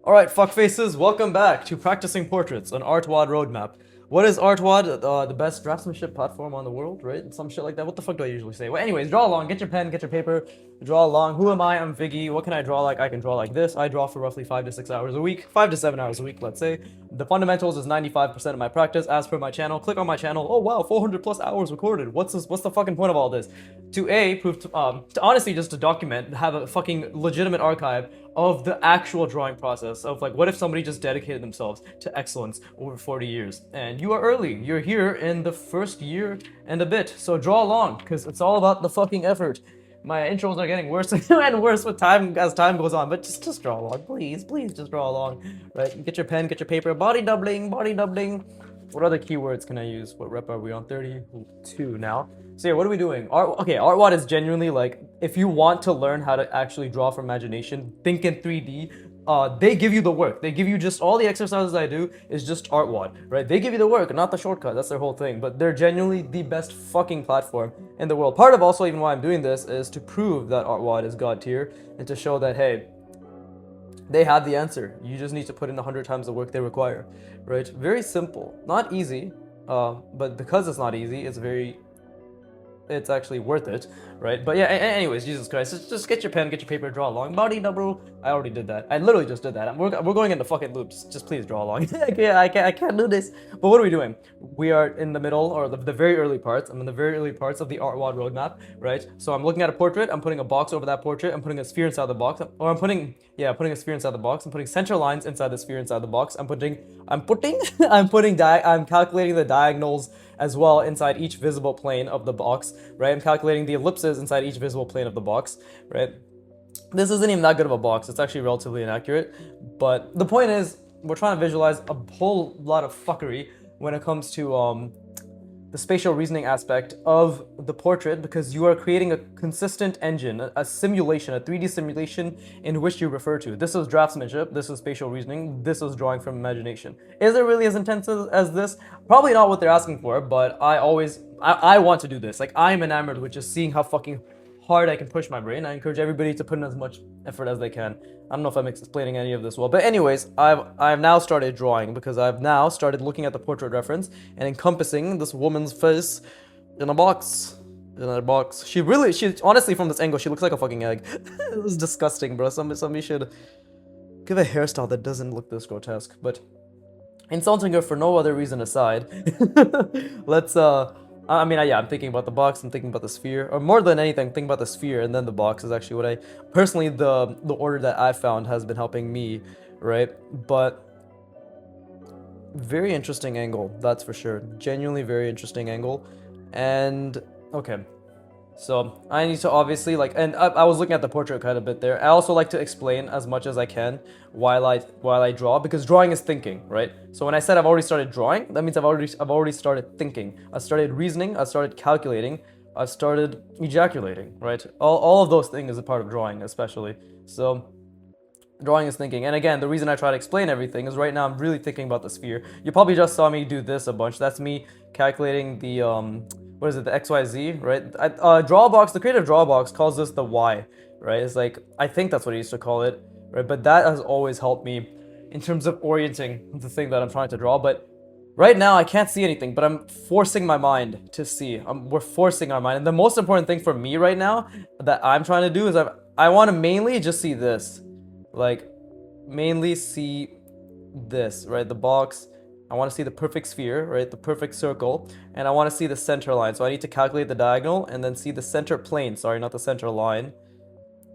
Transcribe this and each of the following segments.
Alright, fuckfaces, welcome back to Practicing Portraits, an artwod roadmap. What is artwod? The best draftsmanship platform on the world, right? Some shit like that. What the fuck do I usually say? Well, anyways, draw along. Get your pen, get your paper, draw along. Who am I? I'm Viggy. What can I draw like? I can draw like this. I draw for roughly 5 to 6 hours a week, 5 to 7 hours a week, let's say. The fundamentals is 95% of my practice, as per my channel. Click on my channel. Oh wow, 400 plus hours recorded. What's this? What's the fucking point of all this? To prove to honestly just to document, have a fucking legitimate archive of the actual drawing process of like what if somebody just dedicated themselves to excellence over 40 years. And you are early. You're here in the first year and a bit. So draw along, because it's all about the fucking effort. My intros are getting worse and worse with time as time goes on, but just draw along, please just draw along. Right? Get your pen, get your paper. Body doubling, body doubling. What other keywords can I use? What rep are we on? 32 now. So yeah, what are we doing? Artwod is genuinely like, if you want to learn how to actually draw from imagination, think in 3D, they give you the work. They give you just all the exercises I do is just Artwod, right? They give you the work, not the shortcut. That's their whole thing. But they're genuinely the best fucking platform in the world. Part of also even why I'm doing this is to prove that Artwod is God tier and to show that, hey, they have the answer. You just need to put in 100 times the work they require, right? Very simple, not easy, but because it's not easy, it's actually worth it, right? But yeah, anyways, Jesus Christ, just get your pen, get your paper, draw along. Body double. I already did that. I literally just did that. We're going into fucking loops. Just please draw along. I can't do this. But what are we doing? We are in the middle, or the very early parts. I'm in the very early parts of the Artwod roadmap, right? So I'm looking at a portrait. I'm putting a box over that portrait. I'm putting a sphere inside the box, or I'm putting a sphere inside the box. I'm putting center lines inside the sphere inside the box. I'm calculating the diagonals as well inside each visible plane of the box, right? I'm calculating the ellipses inside each visible plane of the box, right? This isn't even that good of a box. It's actually relatively inaccurate, but the point is we're trying to visualize a whole lot of fuckery when it comes to the spatial reasoning aspect of the portrait, because you are creating a consistent engine, a simulation, a 3D simulation in which you refer to. This is draftsmanship, this is spatial reasoning, this is drawing from imagination. Is it really as intense as this? Probably not what they're asking for, but I want to do this. Like, I'm enamored with just seeing how fucking hard I can push my brain. I encourage everybody to put in as much effort as they can. I don't know if I'm explaining any of this well, but anyways, I've now started drawing because I've now started looking at the portrait reference and encompassing this woman's face in a box. In a box. She honestly, from this angle, she looks like a fucking egg. It was disgusting, bro. Somebody should give a hairstyle that doesn't look this grotesque. But insulting her for no other reason aside, let's I'm thinking about the box, I'm thinking about the sphere, or more than anything, thinking about the sphere, and then the box is actually what I personally, the order that I found has been helping me, right? But very interesting angle, that's for sure. Genuinely very interesting angle. And okay, so I need to obviously and I was looking at the portrait quite a bit there. I also like to explain as much as I can while I draw, because drawing is thinking, right? So when I said I've already started drawing, that means I've already started thinking. I started reasoning, I started calculating, I started ejaculating, right? All of those things is a part of drawing, especially. So drawing is thinking. And again, the reason I try to explain everything is right now I'm really thinking about the sphere. You probably just saw me do this a bunch. That's me calculating the what is it, the XYZ, right? The creative draw box calls this the Y, right? It's like, I think that's what he used to call it, right? But that has always helped me in terms of orienting the thing that I'm trying to draw. But right now I can't see anything, but I'm forcing my mind to see. We're forcing our mind. And the most important thing for me right now that I'm trying to do is I want to mainly just see this. Like, mainly see this, right? The box. I want to see the perfect sphere, right? The perfect circle. And I want to see the center line. So I need to calculate the diagonal and then see the center plane, sorry, not the center line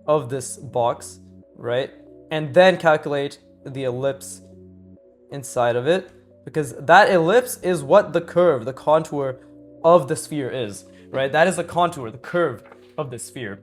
of this box, right? And then calculate the ellipse inside of it, because that ellipse is what the curve, the contour of the sphere is, right? That is the contour, the curve of the sphere.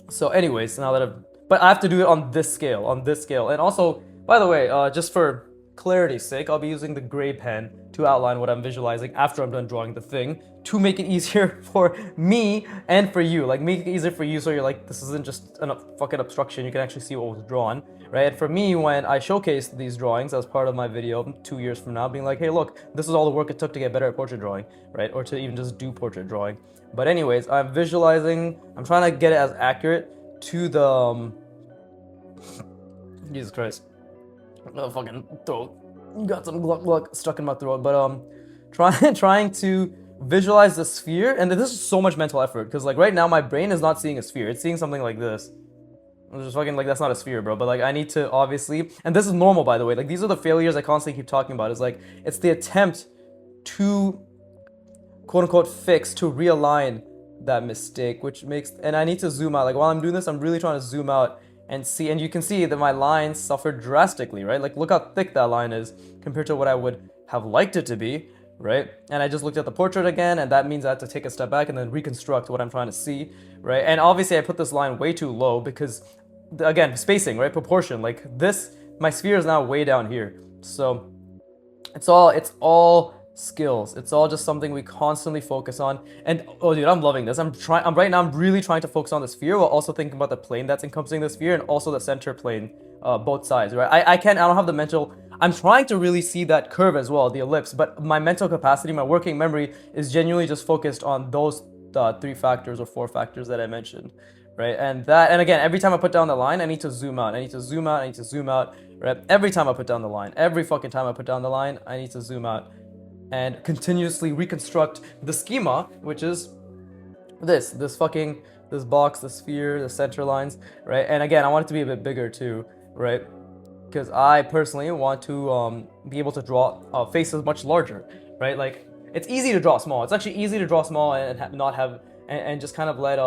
So anyways, but I have to do it on this scale, And also, by the way, just for clarity's sake, I'll be using the gray pen to outline what I'm visualizing after I'm done drawing the thing, to make it easier for me and for you. Like, make it easier for you so you're like, this isn't just a fucking obstruction, you can actually see what was drawn, right? And for me, when I showcase these drawings as part of my video 2 years from now, being like, hey, look, this is all the work it took to get better at portrait drawing, right? Or to even just do portrait drawing. But anyways, I'm trying to get it as accurate to the, Jesus Christ. Fucking throat got some gluck gluck stuck in my throat. But trying to visualize the sphere, and this is so much mental effort because like right now my brain is not seeing a sphere; it's seeing something like this. I'm just fucking like that's not a sphere, bro. But like I need to obviously, and this is normal by the way. Like these are the failures I constantly keep talking about. It's like it's the attempt to quote unquote fix, to realign that mistake, which makes, and I need to zoom out. Like while I'm doing this, I'm really trying to zoom out and see, and you can see that my lines suffer drastically, right? Like look how thick that line is compared to what I would have liked it to be, right? And I just looked at the portrait again, and that means I have to take a step back and then reconstruct what I'm trying to see, right? And obviously I put this line way too low because, again, spacing, right? Proportion, like this, my sphere is now way down here. So it's all skills. It's all just something we constantly focus on. And oh dude, I'm loving this. I'm right now I'm really trying to focus on the sphere while also thinking about the plane that's encompassing the sphere and also the center plane, both sides, right? I don't have the mental, I'm trying to really see that curve as well, the ellipse, but my mental capacity, my working memory is genuinely just focused on those 3 factors or 4 factors that I mentioned, right? And again, every time I put down the line, I need to zoom out. I need to zoom out. I need to zoom out, right? Every time I put down the line, every fucking time I put down the line, I need to zoom out and continuously reconstruct the schema, which is this box, the sphere, the center lines, right? And again, I want it to be a bit bigger too, right? Because I personally want to be able to draw faces much larger, right? Like it's easy to draw small. It's actually easy to draw small and not have and just kind of let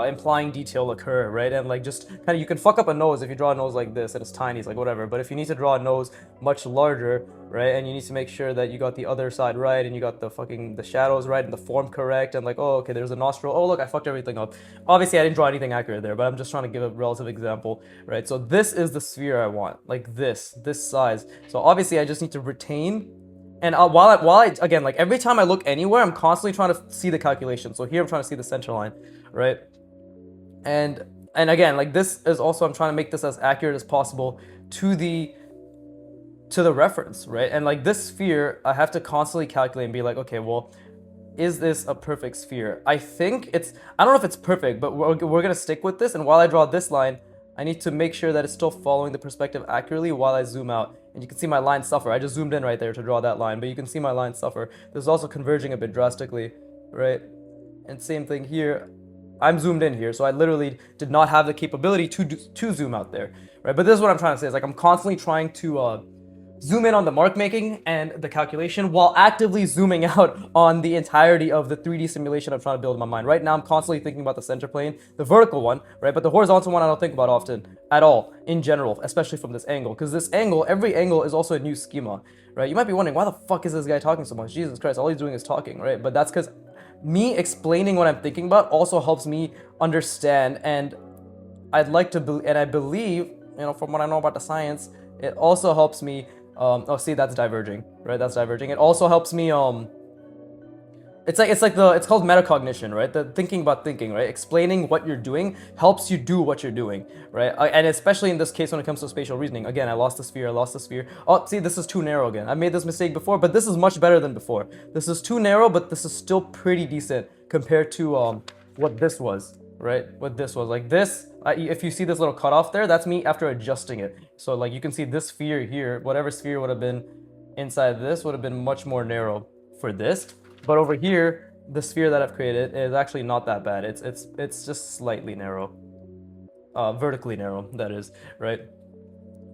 implying detail occur, right? And like just kind of, you can fuck up a nose if you draw a nose like this and it's tiny, it's like whatever. But if you need to draw a nose much larger, right, and you need to make sure that you got the other side right and you got the shadows right and the form correct and like, oh okay, there's a nostril, oh look, I fucked everything up. Obviously I didn't draw anything accurate there, but I'm just trying to give a relative example, right? So this is the sphere I want, like this size. So obviously I just need to retain. And while I again, like every time I look anywhere, I'm constantly trying to see the calculation. So here I'm trying to see the center line, right? And again, like this is also, I'm trying to make this as accurate as possible to the reference, right? And like this sphere, I have to constantly calculate and be like, okay, well, is this a perfect sphere? I think it's, I don't know if it's perfect, but we're gonna stick with this. And while I draw this line, I need to make sure that it's still following the perspective accurately while I zoom out. And you can see my line suffer. I just zoomed in right there to draw that line, but you can see my line suffer. This is also converging a bit drastically, right? And same thing here. I'm zoomed in here, so I literally did not have the capability to zoom out there, right? But this is what I'm trying to say, is like I'm constantly trying to zoom in on the mark making and the calculation while actively zooming out on the entirety of the 3D simulation I'm trying to build in my mind. Right now, I'm constantly thinking about the center plane, the vertical one, right? But the horizontal one I don't think about often at all, in general, especially from this angle. Because this angle, every angle is also a new schema, right? You might be wondering, why the fuck is this guy talking so much? Jesus Christ, all he's doing is talking, right? But that's because me explaining what I'm thinking about also helps me understand, and I'd like to and I believe, you know, from what I know about the science, it also helps me oh, see, that's diverging, right? That's diverging. It also helps me, it's called metacognition, right? The thinking about thinking, right? Explaining what you're doing helps you do what you're doing, right? And especially in this case when it comes to spatial reasoning. Again, I lost the sphere. Oh, see, this is too narrow again. I made this mistake before, but this is much better than before. This is too narrow, but this is still pretty decent compared to what this was, right? What this was. Like this, if you see this little cutoff there, that's me after adjusting it. So like you can see this sphere here, whatever sphere would have been inside this would have been much more narrow for this. But over here, the sphere that I've created is actually not that bad. It's just slightly narrow, vertically narrow, that is, right?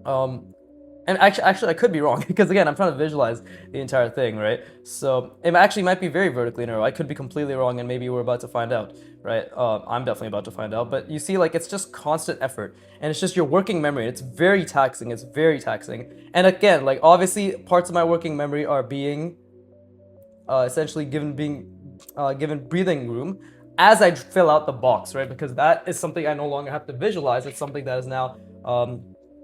And actually, I could be wrong because again, I'm trying to visualize the entire thing, right? So it actually might be very vertically narrow. I could be completely wrong, and maybe we're about to find out, right? I'm definitely about to find out. But you see, like it's just constant effort, and it's just your working memory. It's very taxing. It's very taxing. And again, like obviously, parts of my working memory are being essentially given breathing room as I fill out the box, right? Because that is something I no longer have to visualize. It's something that is now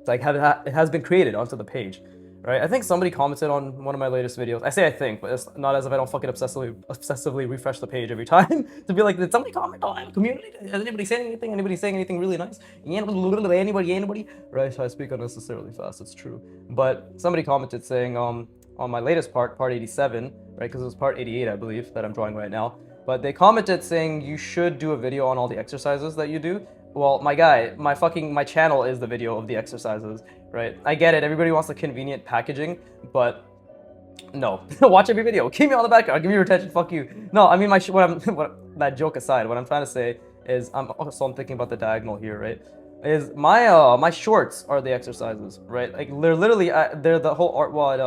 it has been created onto the page, right? I think somebody commented on one of my latest videos. I say I think, but it's not as if I don't fucking obsessively refresh the page every time to be like, did somebody comment? Oh, I have a community. Has anybody saying anything? Anybody saying anything really nice? Anybody? Right? So I speak unnecessarily fast. It's true. But somebody commented saying on my latest part 87, right? Because it was part 88, I believe, that I'm drawing right now. But they commented saying you should do a video on all the exercises that you do. Well, my guy, my channel is the video of the exercises, right? I get it. Everybody wants the convenient packaging, but no. Watch every video. Keep me on the background. Give me your attention. Fuck you. No, I mean that joke aside, what I'm trying to say is I'm thinking about the diagonal here, right? Is my shorts are the exercises, right? Like they're literally they're the whole artwod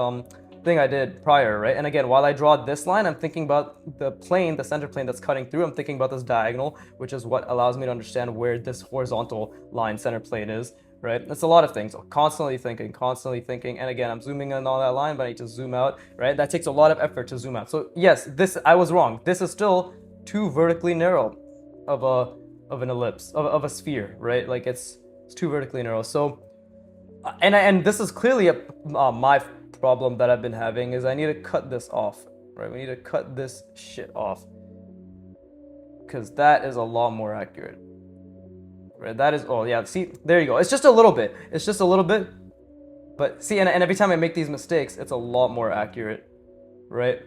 thing I did prior, right? And again, while I draw this line, I'm thinking about the plane, the center plane that's cutting through. I'm thinking about this diagonal, which is what allows me to understand where this horizontal line center plane is, right? It's a lot of things. Constantly thinking. And again, I'm zooming in on that line, but I need to zoom out, right? That takes a lot of effort to zoom out. So yes, I was wrong. This is still too vertically narrow of an ellipse, of a sphere, right? Like it's too vertically narrow. So, and this is clearly my problem that I've been having is I need to cut this off, right? We need to cut this shit off because that is a lot more accurate. Right, that is, oh yeah, see, there you go. It's just a little bit. It's just a little bit. But see, and every time I make these mistakes, it's a lot more accurate, right?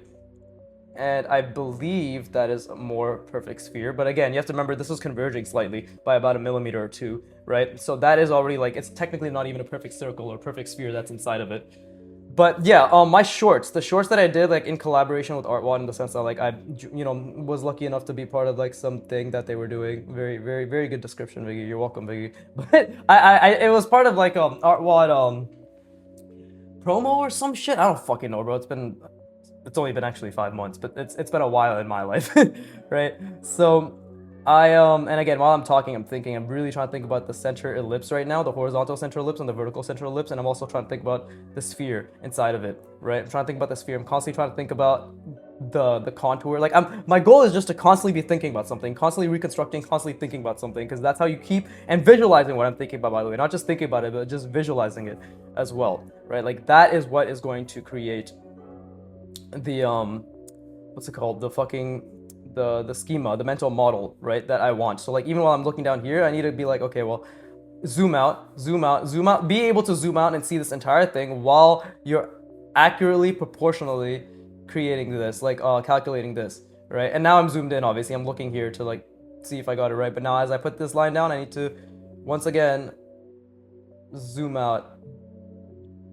And I believe that is a more perfect sphere. But again, you have to remember this is converging slightly by about 1 millimeter or 2, right? So that is already like, it's technically not even a perfect circle or perfect sphere that's inside of it. But yeah, my shorts, the shorts that I did like in collaboration with artwod, in the sense that like I, was lucky enough to be part of like something that they were doing. Very, very, very good description, Viggy. You're welcome, Viggy. But it was part of like artwod promo or some shit. I don't fucking know, bro. It's only been actually 5 months, but it's been a while in my life, right? So and again, while I'm talking, I'm really trying to think about the center ellipse right now, the horizontal center ellipse and the vertical center ellipse, and I'm also trying to think about the sphere inside of it, right? I'm trying to think about the sphere. I'm constantly trying to think about the contour. Like my goal is just to constantly be thinking about something, constantly reconstructing, constantly thinking about something, because that's how you keep and visualizing what I'm thinking about, by the way, not just thinking about it, but just visualizing it as well, right? Like that is what is going to create the what's it called? The schema, the mental model, right, that I want. So like even while I'm looking down here, I need to be like, okay, well, zoom out, be able to zoom out and see this entire thing while you're accurately, proportionally creating this, like calculating this, right? And now I'm zoomed in, obviously. I'm looking here to like see if I got it right. But now as I put this line down, I need to once again zoom out.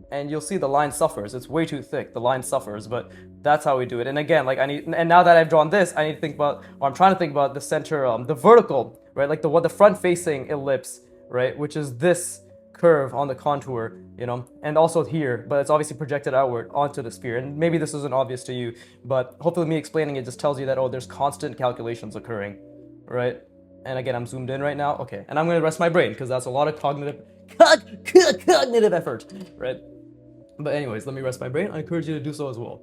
And you'll see the line suffers. It's way too thick. The line suffers, but that's how we do it. And again, like and now that I've drawn this, I need to think about, or I'm trying to think about the center, the vertical, right? Like the front-facing ellipse, right? Which is this curve on the contour, and also here, but it's obviously projected outward onto the sphere. And maybe this isn't obvious to you, but hopefully me explaining it just tells you that, oh, there's constant calculations occurring, right? And again, I'm zoomed in right now. Okay, and I'm gonna rest my brain because that's a lot of cognitive effort, right? But anyways, let me rest my brain. I encourage you to do so as well.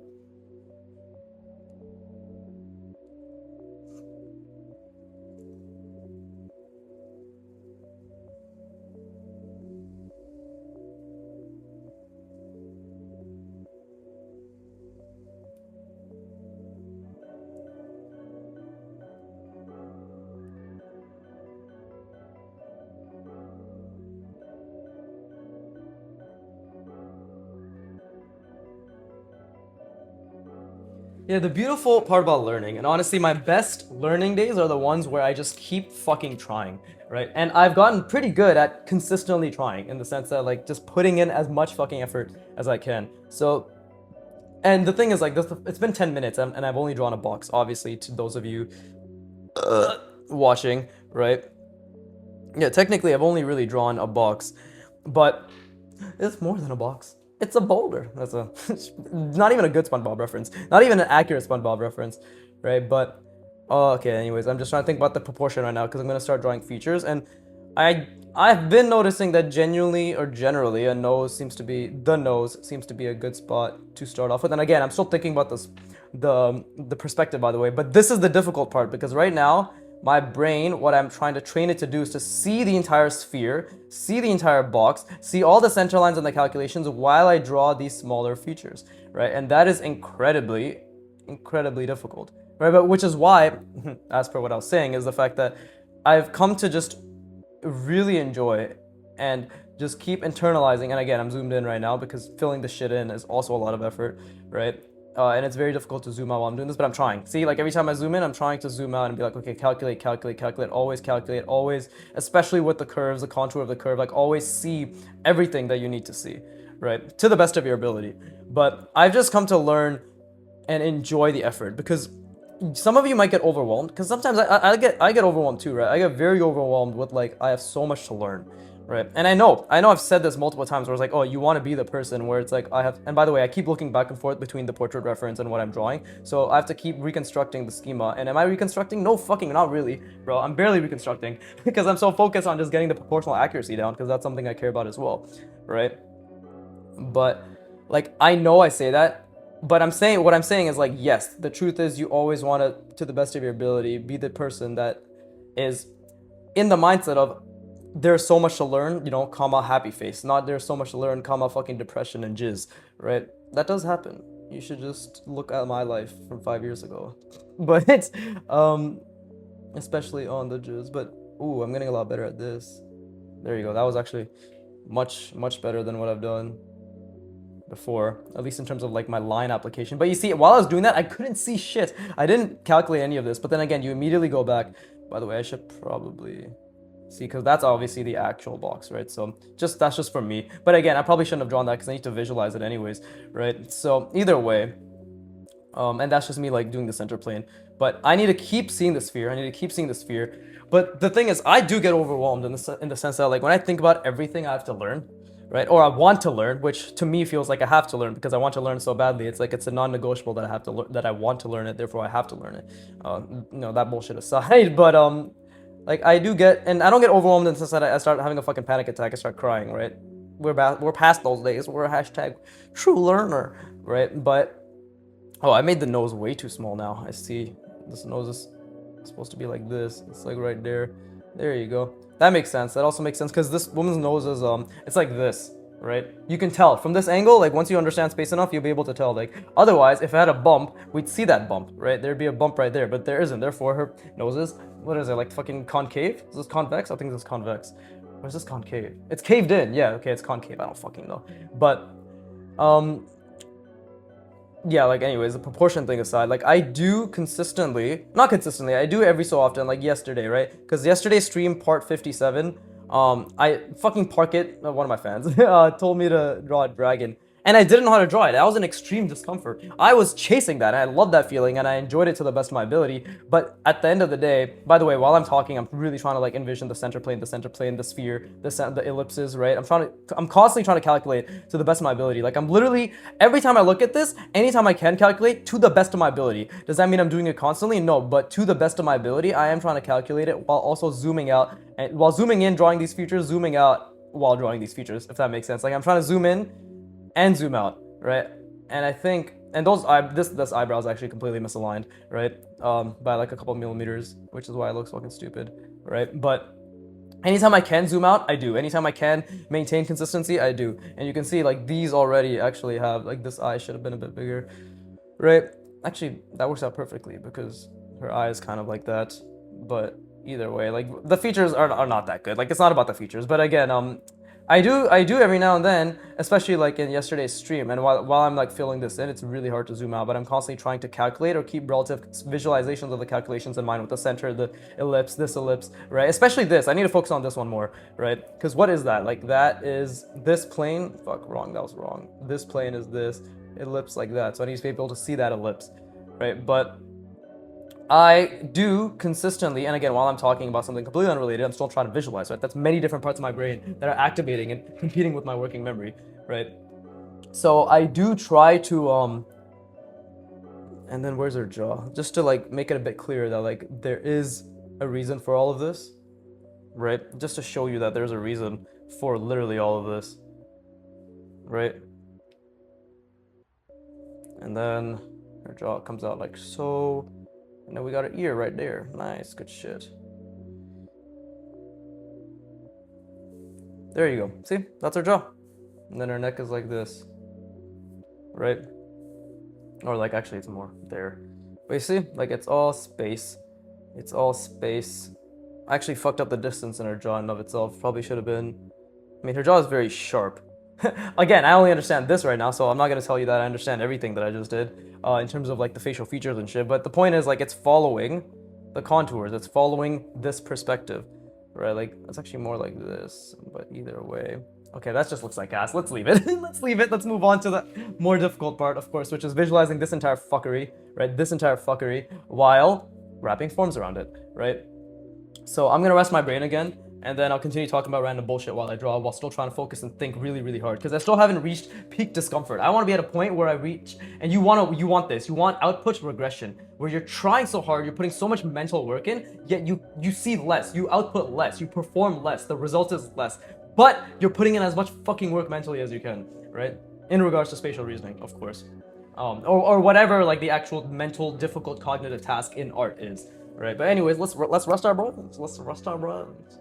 Yeah, the beautiful part about learning, and honestly, my best learning days are the ones where I just keep fucking trying, right? And I've gotten pretty good at consistently trying, in the sense that, like, just putting in as much fucking effort as I can. So, and the thing is, like, it's been 10 minutes, and I've only drawn a box, obviously, to those of you watching, right? Yeah, technically, I've only really drawn a box, but it's more than a box. It's a boulder. That's not even a good SpongeBob reference. Not even an accurate SpongeBob reference, right? But okay. Anyways, I'm just trying to think about the proportion right now because I'm gonna start drawing features, and I've been noticing that generally, the nose seems to be a good spot to start off with. And again, I'm still thinking about this, the perspective, by the way. But this is the difficult part because right now, my brain, what I'm trying to train it to do is to see the entire sphere, see the entire box, see all the center lines and the calculations while I draw these smaller features, right? And that is incredibly, incredibly difficult, right? But which is why, as per what I was saying, is the fact that I've come to just really enjoy and just keep internalizing. And again, I'm zoomed in right now because filling the shit in is also a lot of effort, right? and it's very difficult to zoom out while I'm doing this, but I'm trying. See, like every time I zoom in, I'm trying to zoom out and be like, okay, calculate, calculate, always, especially with the curves, the contour of the curve, like always see everything that you need to see, right? To the best of your ability. But I've just come to learn and enjoy the effort, because some of you might get overwhelmed, because sometimes I get overwhelmed too, right? I get very overwhelmed with like, I have so much to learn. Right, and I know I've said this multiple times where it's like, oh, you want to be the person where it's like, I have, and by the way, I keep looking back and forth between the portrait reference and what I'm drawing, so I have to keep reconstructing the schema. And am I reconstructing? No, fucking not really, bro. I'm barely reconstructing because I'm so focused on just getting the proportional accuracy down, because that's something I care about as well, right? But like, I know I say that, but what I'm saying is like, yes, the truth is you always want to the best of your ability, be the person that is in the mindset of, there's so much to learn, comma, happy face. Not there's so much to learn, comma, fucking depression and jizz, right? That does happen. You should just look at my life from 5 years ago. But it's, especially on the jizz. But, ooh, I'm getting a lot better at this. There you go. That was actually much, much better than what I've done before, at least in terms of like my line application. But you see, while I was doing that, I couldn't see shit. I didn't calculate any of this. But then again, you immediately go back. By the way, I should probably... see, because that's obviously the actual box, right? So that's just for me. But again, I probably shouldn't have drawn that because I need to visualize it anyways, right? So either way, and that's just me like doing the center plane. But I need to keep seeing the sphere. But the thing is, I do get overwhelmed in the sense that like when I think about everything I have to learn, right? Or I want to learn, which to me feels like I have to learn because I want to learn so badly. It's like it's a non-negotiable that I have to learn, that I want to learn it, therefore I have to learn it. That bullshit aside, but like I do get, and I don't get overwhelmed in the sense that I start having a fucking panic attack. I start crying, right? We're past those days. We're a hashtag true learner, right? But oh, I made the nose way too small now. I see this nose is supposed to be like this. It's like right there. There you go. That makes sense. That also makes sense because this woman's nose is it's like this, right? You can tell from this angle. Like once you understand space enough, you'll be able to tell. Like otherwise, if I had a bump, we'd see that bump, right? There'd be a bump right there, but there isn't. Therefore, her nose is, what is it, like fucking concave? Is this convex? I think this is convex. Or is this concave? It's caved in. Yeah, okay, it's concave. I don't fucking know. But yeah, like anyways, the proportion thing aside, like I do not consistently, I do every so often, like yesterday, right? Because yesterday's stream, part 57, I fucking Parkit, one of my fans, told me to draw a dragon. And I didn't know how to draw it. That was an extreme discomfort. I was chasing that, and I loved that feeling, and I enjoyed it to the best of my ability. But at the end of the day, by the way, while I'm talking, I'm really trying to like envision the center plane, the sphere, the ellipses, right? I'm constantly trying to calculate to the best of my ability. Like I'm literally, every time I look at this, anytime I can calculate to the best of my ability. Does that mean I'm doing it constantly? No, but to the best of my ability, I am trying to calculate it while also zooming out, and while zooming in, drawing these features, zooming out while drawing these features, if that makes sense. Like I'm trying to zoom in and zoom out, right? And I think, and this eyebrow is actually completely misaligned, right? By like a couple millimeters, which is why it looks fucking stupid, right? But anytime I can zoom out, I do. Anytime I can maintain consistency, I do. And you can see like these already actually have, like this eye should have been a bit bigger, right? Actually, that works out perfectly because her eye is kind of like that. But either way, like the features are not that good. Like it's not about the features, but again, I do every now and then, especially like in yesterday's stream, and while I'm like filling this in, it's really hard to zoom out, but I'm constantly trying to calculate or keep relative visualizations of the calculations in mind with the center, the ellipse, this ellipse, right? Especially this, I need to focus on this one more, right? Because what is that? Like that is this plane, fuck, wrong, that was wrong. This plane is this ellipse like that, so I need to be able to see that ellipse, right? But I do consistently, and again, while I'm talking about something completely unrelated, I'm still trying to visualize, right? That's many different parts of my brain that are activating and competing with my working memory, right? So I do try to, and then where's her jaw? Just to like make it a bit clearer that like there is a reason for all of this, right? Just to show you that there's a reason for literally all of this, right? And then her jaw comes out like so. And then we got an ear right there. Nice, good shit. There you go. See, that's her jaw. And then her neck is like this, right? Or like, actually it's more there. But you see, like it's all space. It's all space. I actually fucked up the distance in her jaw in and of itself. Probably should have been, I mean, her jaw is very sharp, Again, I only understand this right now, so I'm not gonna tell you that I understand everything that I just did in terms of like the facial features and shit. But the point is like it's following the contours. It's following this perspective, right? Like it's actually more like this, but either way. Okay, that just looks like ass. Let's leave it. Let's leave it. Let's move on to the more difficult part, of course, which is visualizing this entire fuckery, right? This entire fuckery while wrapping forms around it, right? So I'm gonna rest my brain again, and then I'll continue talking about random bullshit while I draw, while still trying to focus and think really, really hard. Because I still haven't reached peak discomfort. I want to be at a point where I reach, and you want this. You want output regression, where you're trying so hard, you're putting so much mental work in, yet you see less, you output less, you perform less, the result is less, but you're putting in as much fucking work mentally as you can, right? In regards to spatial reasoning, of course. Or whatever like the actual mental difficult cognitive task in art is, right? But anyways, let's rust our brains. Let's rust our brains.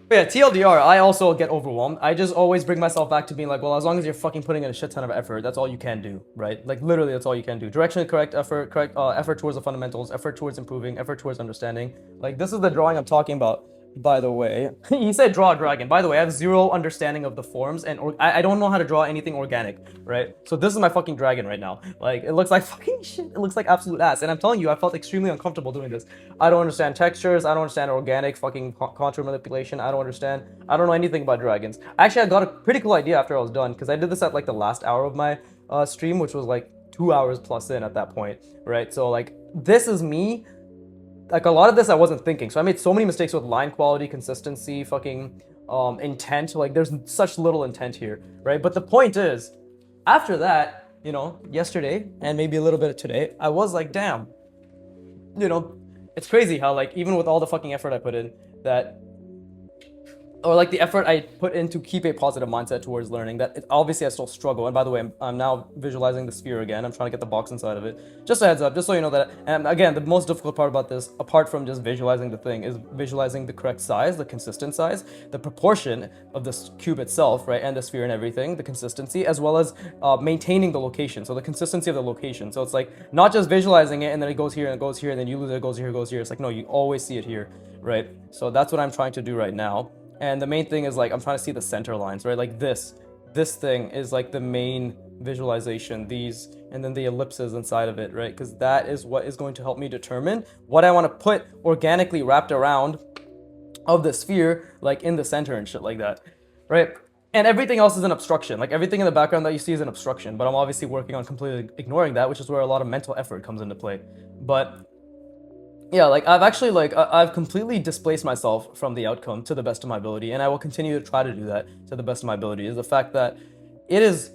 But yeah, TLDR, I also get overwhelmed. I just always bring myself back to being like, well, as long as you're fucking putting in a shit ton of effort, that's all you can do, right? Like literally, that's all you can do. Directionally correct effort, correct effort towards the fundamentals, effort towards improving, effort towards understanding. Like this is the drawing I'm talking about. By the way, he said draw a dragon. By the way, I have zero understanding of the forms, and I don't know how to draw anything organic, right? So this is my fucking dragon right now. Like it looks like fucking shit. It looks like absolute ass, and I'm telling you, I felt extremely uncomfortable doing this. I don't understand textures. I don't understand organic fucking contour manipulation. I don't understand. I don't know anything about dragons. Actually, I got a pretty cool idea after I was done because I did this at like the last hour of my stream, which was like 2 hours plus in at that point, right? So like this is me. Like a lot of this I wasn't thinking, so I made so many mistakes with line quality, consistency, fucking intent. Like there's such little intent here, right? But the point is, after that, you know, yesterday and maybe a little bit of today, I was like, damn, you know, it's crazy how like even with all the fucking effort I put in, that or like the effort I put in to keep a positive mindset towards learning, that obviously I still struggle. And by the way, I'm now visualizing the sphere again. I'm trying to get the box inside of it. Just a heads up, just so you know that. And again, the most difficult part about this, apart from just visualizing the thing, is visualizing the correct size, the consistent size, the proportion of this cube itself, right, and the sphere and everything, the consistency, as well as maintaining the location. So the consistency of the location. So it's like not just visualizing it and then it goes here and it goes here and then you lose it, it goes here, it goes here. It's like no, you always see it here, right? So that's what I'm trying to do right now. And the main thing is like I'm trying to see the center lines, right? Like this thing is like the main visualization, these, and then the ellipses inside of it, right? Because that is what is going to help me determine what I want to put organically wrapped around of the sphere, like in the center and shit like that, right? And everything else is an obstruction. Like everything in the background that you see is an obstruction, but I'm obviously working on completely ignoring that, which is where a lot of mental effort comes into play. But yeah, like I've actually like I've completely displaced myself from the outcome to the best of my ability, and I will continue to try to do that to the best of my ability. Is the fact that it is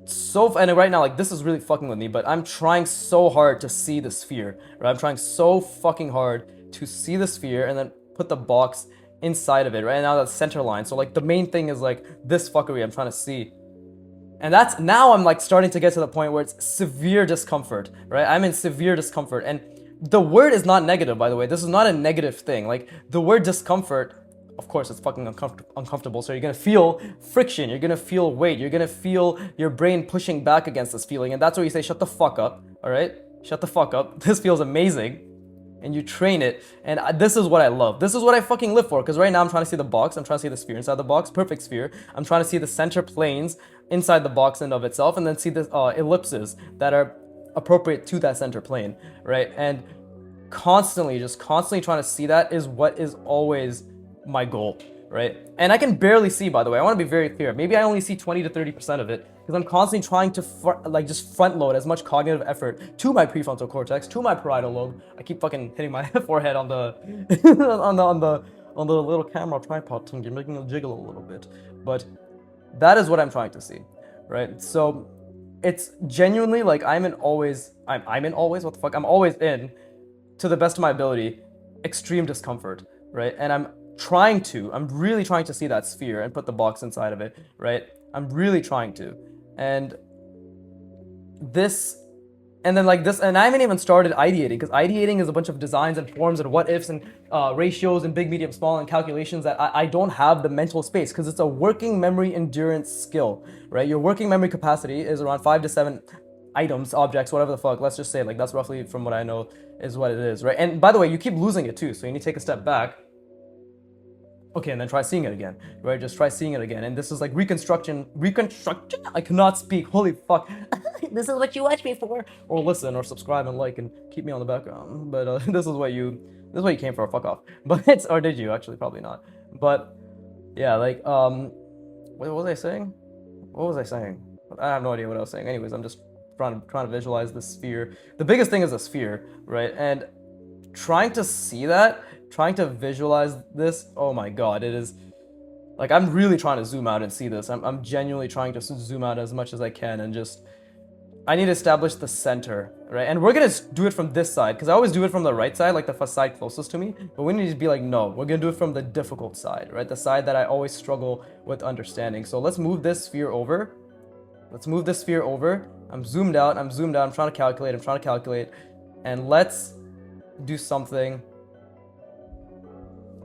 so, and right now like this is really fucking with me, but I'm trying so hard to see the sphere, right? I'm trying so fucking hard to see the sphere and then put the box inside of it, right? And now that's center line. So like the main thing is like this fuckery I'm trying to see. And that's now I'm like starting to get to the point where it's severe discomfort, right? I'm in severe discomfort. And the word is not negative, by the way. This is not a negative thing. Like the word discomfort, of course, it's fucking uncomfortable. So you're gonna feel friction. You're gonna feel weight. You're gonna feel your brain pushing back against this feeling. And that's where you say, shut the fuck up, all right? Shut the fuck up. This feels amazing. And you train it. And this is what I love. This is what I fucking live for. Because right now I'm trying to see the box. I'm trying to see the sphere inside the box. Perfect sphere. I'm trying to see the center planes inside the box and of itself. And then see the ellipses that are appropriate to that center plane, right? And constantly trying to see that is what is always my goal, right? And I can barely see, by the way. I want to be very clear. Maybe I only see 20 to 30% of it because I'm constantly trying to just front load as much cognitive effort to my prefrontal cortex, to my parietal lobe. I keep fucking hitting my forehead on the on the little camera tripod thing. You're making it jiggle a little bit, but that is what I'm trying to see, right? So it's genuinely like I'm in always, what the fuck? I'm always in, to the best of my ability, extreme discomfort, right? And I'm really trying to see that sphere and put the box inside of it, right? I'm really trying to. And this And then like this, and I haven't even started ideating, because ideating is a bunch of designs and forms and what ifs and ratios and big, medium, small and calculations that I don't have the mental space, because it's a working memory endurance skill, right? Your working memory capacity is around 5 to 7 items, objects, whatever the fuck. Let's just say like that's roughly from what I know is what it is, right? And by the way, you keep losing it too, so you need to take a step back. Okay, and then try seeing it again, right? Just try seeing it again. And this is like reconstruction. I cannot speak. Holy fuck. This is what you watch me for. Or listen, or subscribe and like and keep me on the background. But this is what you came for. Fuck off. But it's, or did you actually? Probably not. But yeah, like what was I saying? What was I saying? I have no idea what I was saying. Anyways, I'm just trying to visualize the sphere. The biggest thing is a sphere, right? And trying to see that, trying to visualize this, oh my god, it is like I'm really trying to zoom out and see this. I'm genuinely trying to zoom out as much as I can, and just I need to establish the center, right? And we're gonna do it from this side, because I always do it from the right side, like the first side closest to me, but we need to be like, no, we're gonna do it from the difficult side, right? The side that I always struggle with understanding. So let's move this sphere over. Let's move this sphere over. I'm zoomed out, I'm trying to calculate, and let's do something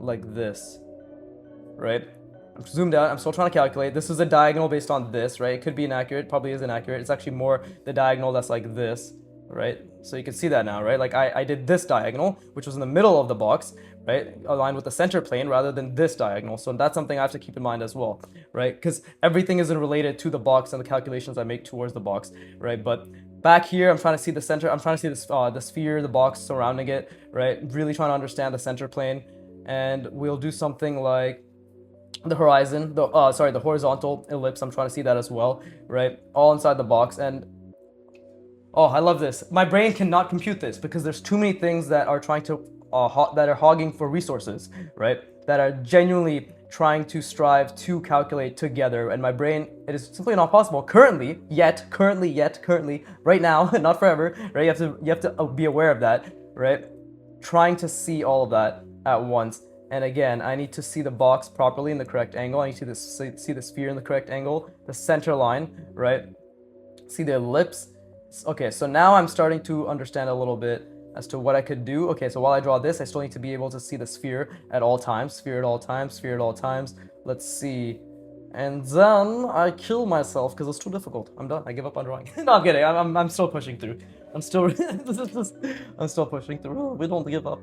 like this, right? I'm zoomed out, I'm still trying to calculate. This is a diagonal based on this, right? It could be inaccurate, probably is inaccurate. It's actually more the diagonal that's like this, right? So you can see that now, right? Like I did this diagonal, which was in the middle of the box, right? Aligned with the center plane rather than this diagonal. So that's something I have to keep in mind as well, right? Because everything isn't related to the box and the calculations I make towards the box, right? But back here, I'm trying to see the center. I'm trying to see this, the sphere, the box surrounding it, right? Really trying to understand the center plane. And we'll do something like the horizon, the horizontal ellipse. I'm trying to see that as well, right? All inside the box. And oh, I love this. My brain cannot compute this because there's too many things that are trying to that are hogging for resources, right? That are genuinely trying to strive to calculate together, and my brain, it is simply not possible currently, right now, not forever, right? You have to be aware of that, right? Trying to see all of that at once. And again, I need to see the box properly in the correct angle. I need to see the sphere in the correct angle, the center line, right? See the ellipse. Okay, so now I'm starting to understand a little bit as to what I could do. Okay, so while I draw this, I still need to be able to see the sphere at all times, sphere at all times. Let's see. And then I kill myself because it's too difficult. I'm done. I give up on drawing. No, I'm kidding. I'm still pushing through. I'm still pushing through. We don't give up.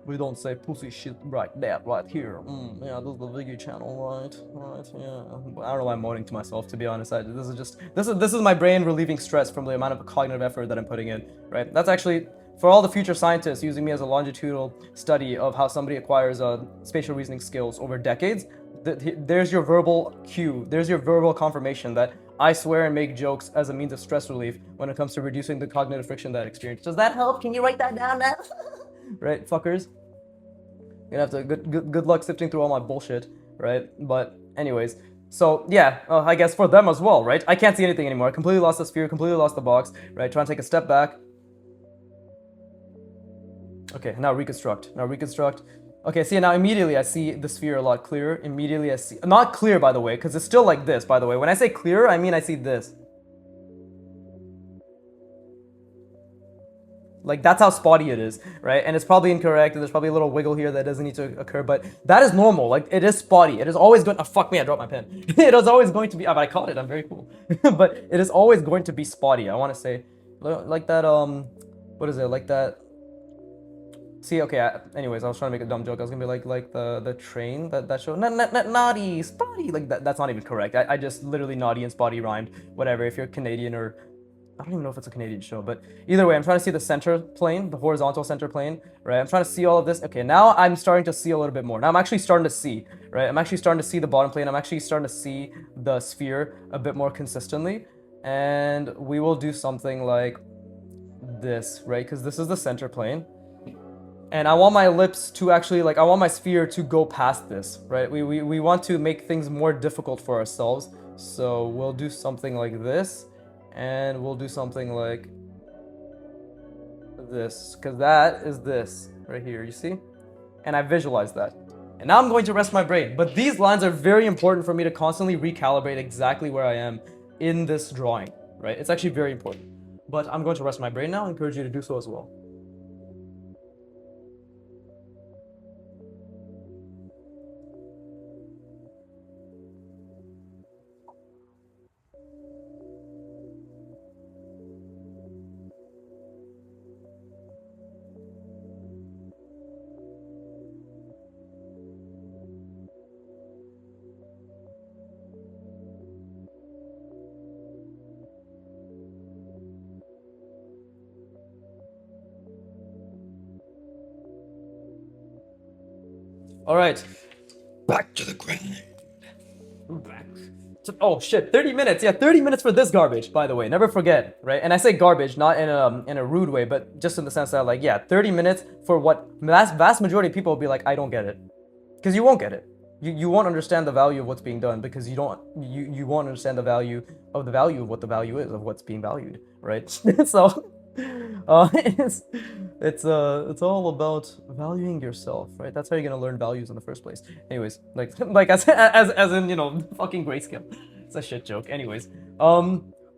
We don't say pussy shit right there, right here. Yeah, this is the Viggy channel, right, yeah. I don't know why I'm moaning to myself, to be honest. This is my brain relieving stress from the amount of cognitive effort that I'm putting in, right? That's actually, for all the future scientists using me as a longitudinal study of how somebody acquires spatial reasoning skills over decades, there's your verbal cue, there's your verbal confirmation that I swear and make jokes as a means of stress relief when it comes to reducing the cognitive friction that I experience. Does that help? Can you write that down now? Right, fuckers? You're gonna have to good luck sifting through all my bullshit, right? But anyways, so yeah, I guess for them as well, right? I can't see anything anymore. I completely lost the sphere, completely lost the box, right? Trying to take a step back. Okay, now reconstruct. Okay, see, now immediately I see the sphere a lot clearer. Immediately I see, not clear by the way, because it's still like this, by the way. When I say clear, I mean I see this. Like, that's how spotty it is, right? And it's probably incorrect, and there's probably a little wiggle here that doesn't need to occur, but that is normal. Like, it is spotty. It is always going, oh, fuck me, I dropped my pen. It is always going to be, but I caught it, I'm very cool. But it is always going to be spotty, I want to say. Like that, what is it, like that, see, okay, anyways, I was trying to make a dumb joke. I was gonna be like the train, that show, naughty, spotty, like that's not even correct. I just literally naughty and spotty rhymed, whatever, if you're Canadian or, I don't even know if it's a Canadian show, but either way, I'm trying to see the center plane, the horizontal center plane, right? I'm trying to see all of this. Okay, now I'm starting to see a little bit more. Now I'm actually starting to see, right? I'm actually starting to see the bottom plane. I'm actually starting to see the sphere a bit more consistently. And we will do something like this, right? Because this is the center plane. And I want my ellipse to actually, like, I want my sphere to go past this, right? We want to make things more difficult for ourselves. So we'll do something like this. And we'll do something like this, because that is this right here, you see? And I visualize that. And now I'm going to rest my brain. But these lines are very important for me to constantly recalibrate exactly where I am in this drawing, right? It's actually very important. But I'm going to rest my brain now. I encourage you to do so as well. All right, back to the grind. Back. Oh shit, 30 minutes. Yeah, 30 minutes for this garbage, by the way. Never forget, right? And I say garbage not in a rude way, but just in the sense that like, yeah, 30 minutes for what vast majority of people will be like, I don't get it. Because you won't get it. You won't understand the value of what's being done because you won't understand the value of what the value is of what's being valued, right? So it's all about valuing yourself, right? That's how you're gonna learn values in the first place. Anyways, like as in, you know, fucking grayscale. It's a shit joke. Anyways,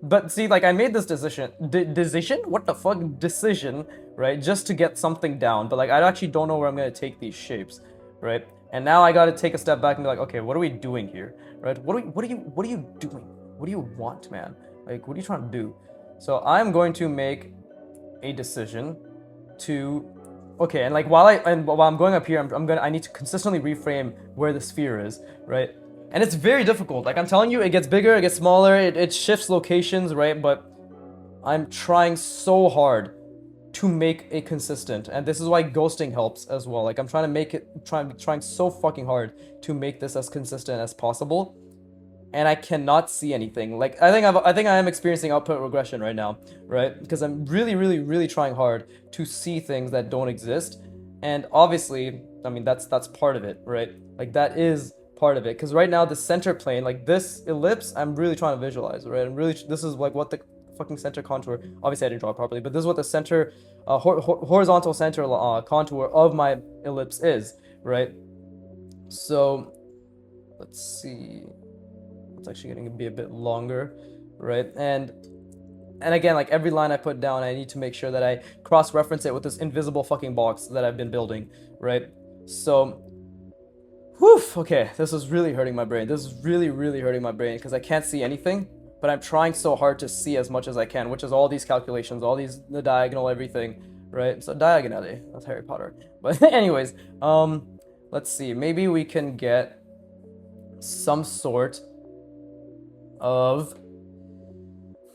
but see, like I made this decision. What the fuck decision, right? Just to get something down, but like I actually don't know where I'm gonna take these shapes, right? And now I gotta take a step back and be like, okay, what are we doing here, right? What are you doing? What do you want, man? Like, what are you trying to do? So I'm going to make a decision to, okay, and like while I'm going up here, I need to consistently reframe where the sphere is, right? And it's very difficult. Like I'm telling you, it gets bigger, it gets smaller, it shifts locations, right? But I'm trying so hard to make it consistent, and this is why ghosting helps as well. Like I'm trying to make it, trying so fucking hard to make this as consistent as possible, and I cannot see anything. Like I think I am experiencing output regression right now, right? Because I'm really trying hard to see things that don't exist, and obviously, I mean that's part of it, right? Like that is part of it. Because right now the center plane, like this ellipse, I'm really trying to visualize, right? This is like what the fucking center contour. Obviously, I didn't draw it properly, but this is what the center, horizontal center contour of my ellipse is, right? So, let's see. It's actually going to be a bit longer, right? And again, like every line I put down, I need to make sure that I cross-reference it with this invisible fucking box that I've been building, right? So, whew, okay, this is really hurting my brain. This is really hurting my brain because I can't see anything. But I'm trying so hard to see as much as I can, which is all these calculations, the diagonal, everything, right? So diagonally, that's Harry Potter. But anyways, let's see. Maybe we can get some sort of,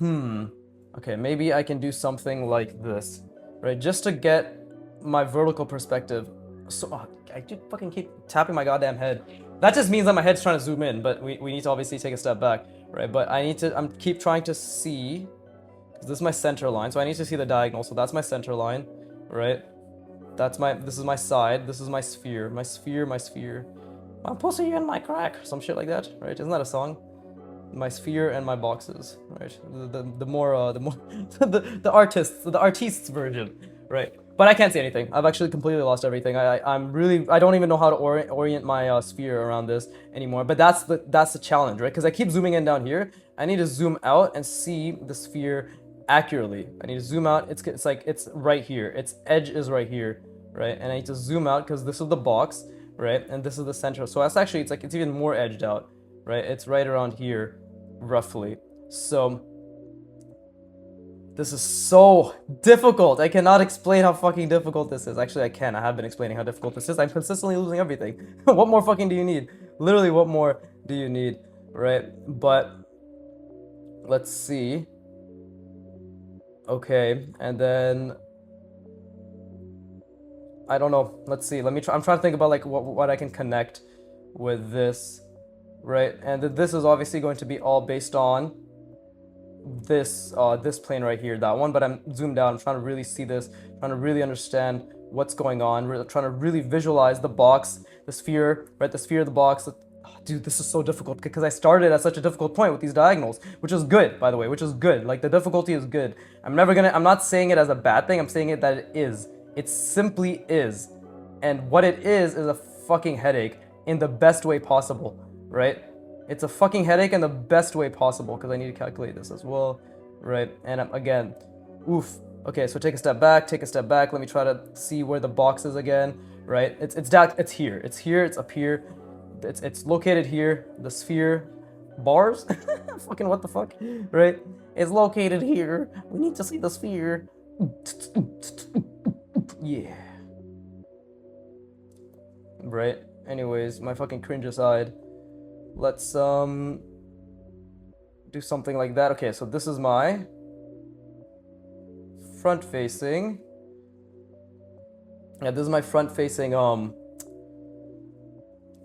okay, maybe I can do something like this, right? Just to get my vertical perspective. So, I just fucking keep tapping my goddamn head. That just means that my head's trying to zoom in, but we need to obviously take a step back, right? But I'm keep trying to see, because this is my center line, so I need to see the diagonal, so that's my center line, right? This is my side, this is my sphere, my sphere. My pussy and my crack, some shit like that, right? Isn't that a song? My sphere and my boxes, right? The more the artist's version, right? But I can't see anything. I've actually completely lost everything. I don't even know how to orient my sphere around this anymore. But that's the challenge, right? Because I keep zooming in down here. I need to zoom out and see the sphere accurately. I need to zoom out. It's like it's right here. Its edge is right here, right? And I need to zoom out because this is the box, right? And this is the center. So that's actually it's even more edged out, right? It's right around here, roughly. So this is so difficult. I cannot explain how fucking difficult this is. Actually, I can. I have been explaining how difficult this is. I'm consistently losing everything. What more fucking do you need? Literally, what more do you need, right? But let's see. Okay, and then I don't know. Let's see. Let me try. I'm trying to think about like what I can connect with this, right? And this is obviously going to be all based on this plane right here, that one, but I'm zoomed out. I'm trying to really see this, trying to really understand what's going on, trying to really visualize the box, the sphere, right? The sphere, the box. Dude, this is so difficult because I started at such a difficult point with these diagonals, which is good, by the way, which is good. Like the difficulty is good. I'm not saying it as a bad thing. I'm saying it that it is. It simply is. And what it is a fucking headache in the best way possible, right? It's a fucking headache in the best way possible because I need to calculate this as well, right? And again, Oof. Okay, so take a step back, take a step back. Let me try to see where the box is again, right? It's here. It's here, it's up here. It's located here. The sphere bars? Fucking what the fuck? Right? It's located here. We need to see the sphere. Yeah. Right? Anyways, my fucking cringe aside. Let's do something like that. Okay, so this is my front facing. Yeah, this is my front facing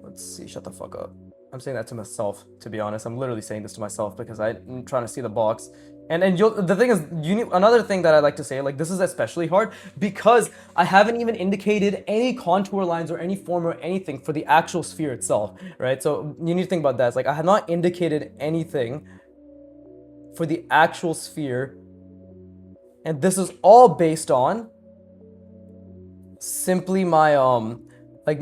let's see, shut the fuck up. I'm saying that to myself, to be honest. I'm literally saying this to myself because I'm trying to see the box. And the thing is, you need another thing that I like to say, like this is especially hard because I haven't even indicated any contour lines or any form or anything for the actual sphere itself, right? So you need to think about that. It's like I have not indicated anything for the actual sphere, and this is all based on simply my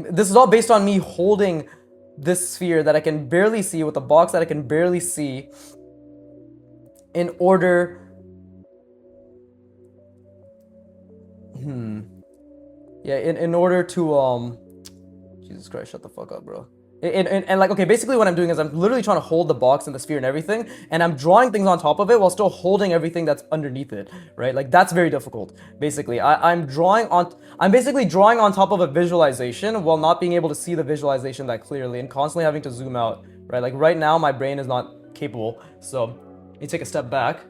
this is all based on me holding this sphere that I can barely see with a box that I can barely see in order in order to Jesus Christ, shut the fuck up, bro. And like, okay, basically what I'm doing is I'm literally trying to hold the box and the sphere and everything, and I'm drawing things on top of it while still holding everything that's underneath it, right? Like, that's very difficult, basically. I'm basically drawing on top of a visualization while not being able to see the visualization that clearly and constantly having to zoom out, right? Like, right now, my brain is not capable, so you take a step back.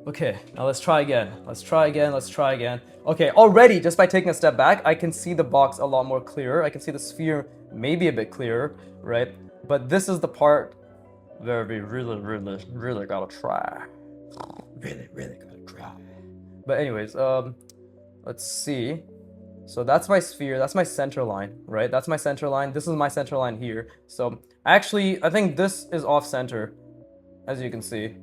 Okay, now let's try again. Let's try again. Okay, already, just by taking a step back, I can see the box a lot more clearer. I can see the sphere maybe a bit clearer, right? But this is the part where we really gotta try. Really gotta try. But anyways, let's see. So that's my sphere, that's my center line, right? That's my center line. This is my center line here. So actually, I think this is off center, as you can see.